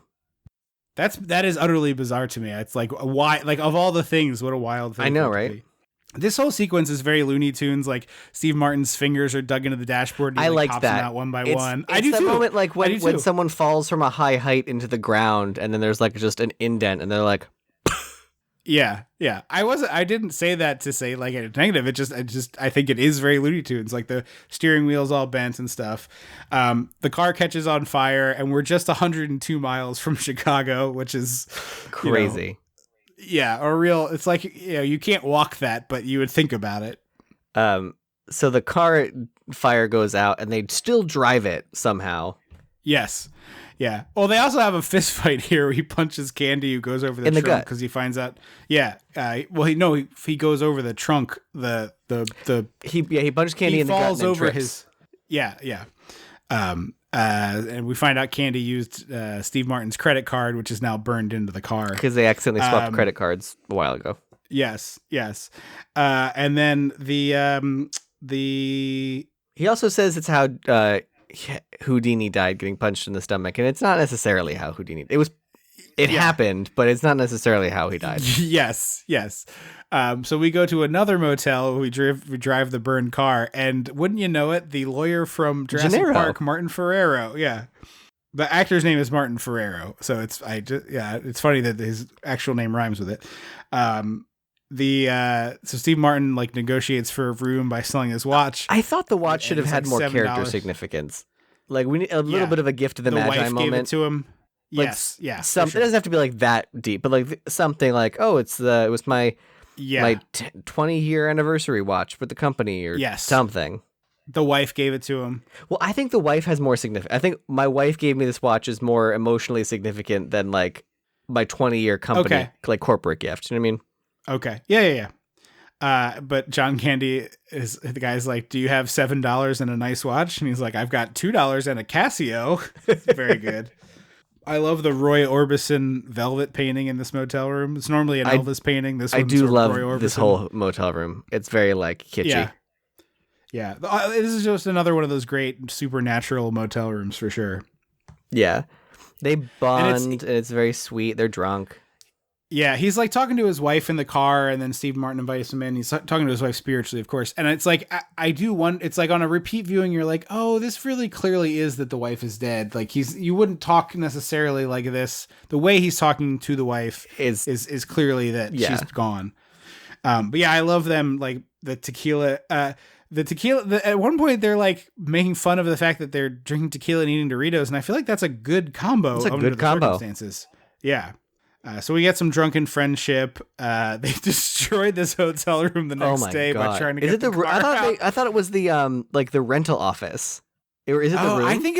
That is utterly bizarre to me. It's like why, like of all the things, what a wild thing. I know, right? This whole sequence is very Looney Tunes. Like Steve Martin's fingers are dug into the dashboard. And he, I like pops that them out one by one. I do that too. Moment like when someone falls from a high height into the ground, and then there's like just an indent, and they're like, yeah. I didn't say that to say like a negative. I think it is very Looney Tunes. Like the steering wheel's all bent and stuff. The car catches on fire, and we're just 102 miles from Chicago, which is crazy. It's like, you can't walk that, but you would think about it. So the car fire goes out and they still drive it somehow. Yes. Yeah. Well, they also have a fist fight here where he punches Candy, who goes over the In the trunk gut. because he finds out. Yeah. He goes over the trunk. He punched Candy He in the gut falls and then over trips. his. Yeah. And we find out Candy used Steve Martin's credit card, which is now burned into the car. Because they accidentally swapped credit cards a while ago. Yes. And then the He also says it's how Houdini died, getting punched in the stomach, and it's not necessarily how Houdini. It happened, but it's not necessarily how he died. Yes. So we go to another motel. We drive the burned car, and wouldn't you know it, the lawyer from Jurassic Gennaro. Park, Martin Ferrero. Yeah, the actor's name is Martin Ferrero. So it's funny that his actual name rhymes with it. So Steve Martin like negotiates for a room by selling his watch. I thought the watch should have it's had like more $7. character significance. Like we need a little bit of a gift of the Magi wife moment. gave it to him. Like, Yes, yeah. for It sure. doesn't have to be like that deep, but like something like, oh, it was my 20-year anniversary watch for the company or something. The wife gave it to him. Well, I think the wife has more significant. I think my wife gave me this watch is more emotionally significant than like my 20-year company like corporate gift. You know what I mean? Okay. Yeah. But John Candy the guy's like, do you have $7 and a nice watch? And he's like, I've got $2 and a Casio. Very good. I love the Roy Orbison velvet painting in this motel room. It's normally an Elvis painting. This I one's do sort of love Roy Orbison. this whole motel room. It's very like kitschy. Yeah. This is just another one of those great supernatural motel rooms for sure. Yeah. They bond and it's very sweet. They're drunk. Yeah, he's like talking to his wife in the car, and then Steve Martin invites him in. He's talking to his wife spiritually, of course. And it's like, I do want, it's like on a repeat viewing, you're like, oh, this really clearly is that the wife is dead. Like you wouldn't talk necessarily like this. The way he's talking to the wife is clearly that she's gone. But yeah, I love them, like the tequila, at one point they're like making fun of the fact that they're drinking tequila and eating Doritos. And I feel like that's a good combo. It's a under good the combo. Circumstances. Yeah. So we get some drunken friendship. They destroyed this hotel room the next day by trying to get the car out. I thought it was the like the rental office. Or is it the room? I think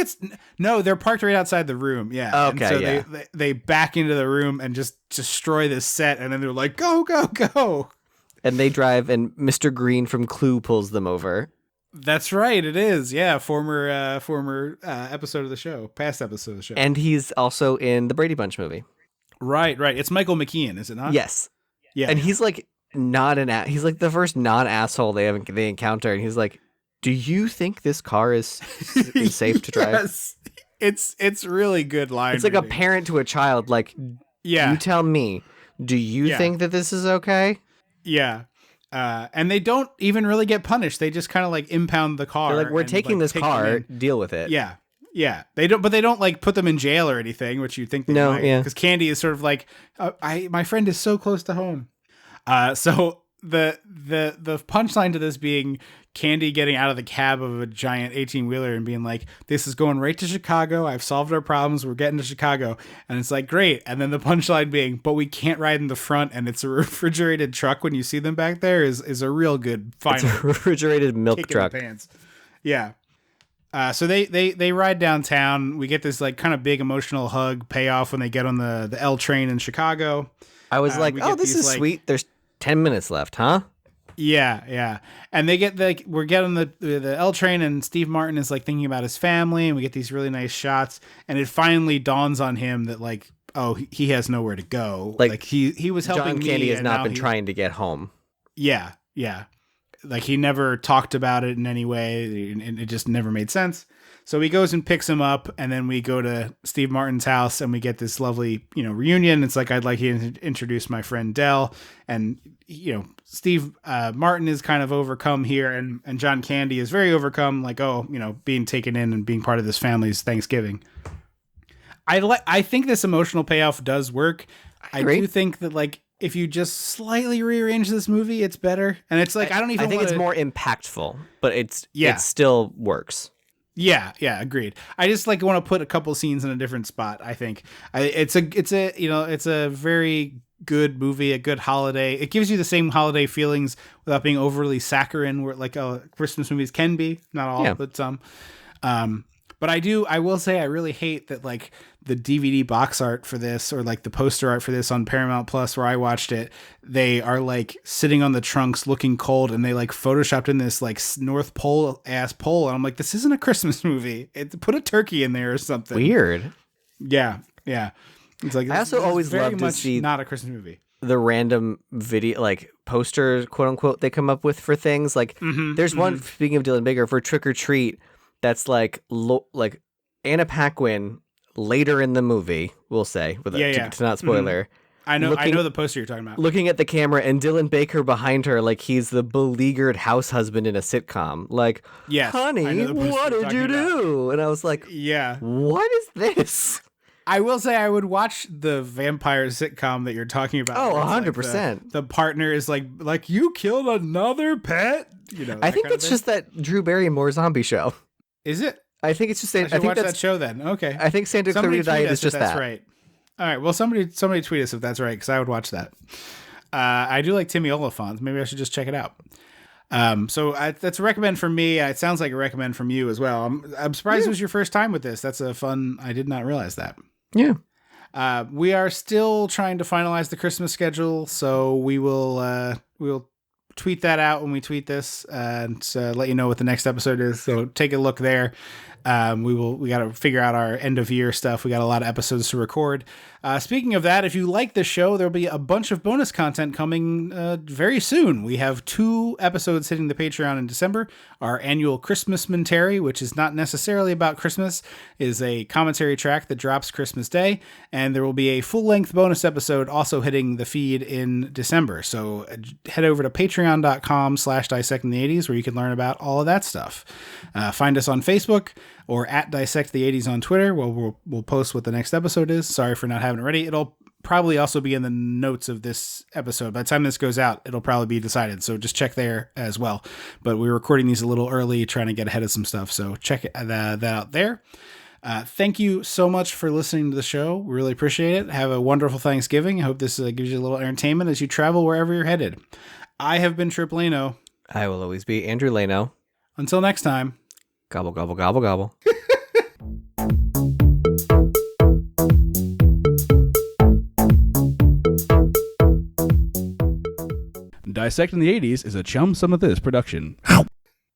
no. They're parked right outside the room. Yeah. Okay. And so they back into the room and just destroy this set, and then they're like, go, go, go. And they drive, and Mr. Green from Clue pulls them over. That's right. It is. Yeah. Former episode of the show, past episode of the show, and he's also in the Brady Bunch movie. Right. It's Michael McKean, is it not? Yes. Yeah. And he's like he's like the first non-asshole they encounter, and he's like, "Do you think this car is safe to drive?" Yes. It's really good line. It's like a parent to a child. Like, you tell me, do you think that this is okay? Yeah. And they don't even really get punished. They just kind of like impound the car. They're like, we're taking this car, deal with it. Yeah. Yeah, they don't like put them in jail or anything, which you'd think they might. Yeah, because Candy is sort of like, my friend is so close to home. So the punchline to this being Candy getting out of the cab of a giant 18-wheeler and being like, this is going right to Chicago. I've solved our problems. We're getting to Chicago. And it's like, great. And then the punchline being, but we can't ride in the front, and it's a refrigerated truck when you see them back there is a real good final. It's a refrigerated milk truck. Yeah. So they ride downtown. We get this like kind of big emotional hug payoff when they get on the L train in Chicago. I was like, oh, this is sweet. There's 10 minutes left, huh? Yeah. And they get we're getting the L train, and Steve Martin is like thinking about his family, and we get these really nice shots, and it finally dawns on him that like, oh, he has nowhere to go. Like he was helping John Candy me, has not been trying to get home. Yeah. Like he never talked about it in any way, and it just never made sense. So he goes and picks him up, and then we go to Steve Martin's house, and we get this lovely, reunion. It's like, I'd like you to introduce my friend Dell, and Steve Martin is kind of overcome here, and John Candy is very overcome, like, being taken in and being part of this family's Thanksgiving. I think this emotional payoff does work. I do think that like, if you just slightly rearrange this movie, it's better. And it's like, I think it's more impactful, but it still works. Yeah, agreed. I just like want to put a couple scenes in a different spot. I think it's a very good movie, a good holiday. It gives you the same holiday feelings without being overly saccharine, where like Christmas movies can be, not all, but some. But I will say I really hate that like the DVD box art for this or like the poster art for this on Paramount Plus where I watched it, they are like sitting on the trunks looking cold and they like photoshopped in this like North Pole ass pole. And I'm like, this isn't a Christmas movie. Put a turkey in there or something. Weird. Yeah. Yeah. It's like, I also always very love to much see not a Christmas movie. the random video, like posters, quote unquote, they come up with for things. Like there's one, speaking of Dylan Baker, for Trick or Treat, that's like Anna Paquin later in the movie, we'll say, to not spoiler. I know the poster you're talking about. Looking at the camera and Dylan Baker behind her like he's the beleaguered house husband in a sitcom. Like, yes, honey, what did you do? And I was like, yeah, what is this? I will say I would watch the vampire sitcom that you're talking about. Oh, 100%. Like the partner is like you killed another pet. You know, I think it's just that Drew Barrymore zombie show. Is it? I think it's just. I think watch that show then. Okay. I think Santa Clarita Diet is just that's that. Right. All right. Well, somebody tweet us if that's right because I would watch that. I do like Timmy Oliphant. Maybe I should just check it out. So that's a recommend from me. It sounds like a recommend from you as well. I'm surprised it was your first time with this. That's a fun. I did not realize that. Yeah. We are still trying to finalize the Christmas schedule, so we'll tweet that out when we tweet this and let you know what the next episode is. So take a look there. We got to figure out our end of year stuff. We got a lot of episodes to record. Speaking of that, if you like the show, there'll be a bunch of bonus content coming very soon. We have 2 episodes hitting the Patreon in December. Our annual Christmas Mentary, which is not necessarily about Christmas, is a commentary track that drops Christmas Day. And there will be a full-length bonus episode also hitting the feed in December. So head over to patreon.com/dissectingthe80s where you can learn about all of that stuff. Find us on Facebook or at Dissect the 80s on Twitter. Well, we'll post what the next episode is. Sorry for not having it ready. It'll probably also be in the notes of this episode. By the time this goes out, it'll probably be decided. So just check there as well. But we're recording these a little early, trying to get ahead of some stuff. So check that out there. Thank you so much for listening to the show. We really appreciate it. Have a wonderful Thanksgiving. I hope this gives you a little entertainment as you travel wherever you're headed. I have been Trip Lano. I will always be Andrew Lano. Until next time. Gobble, gobble, gobble, gobble. Dissecting the 80s is a Chum Some of This production.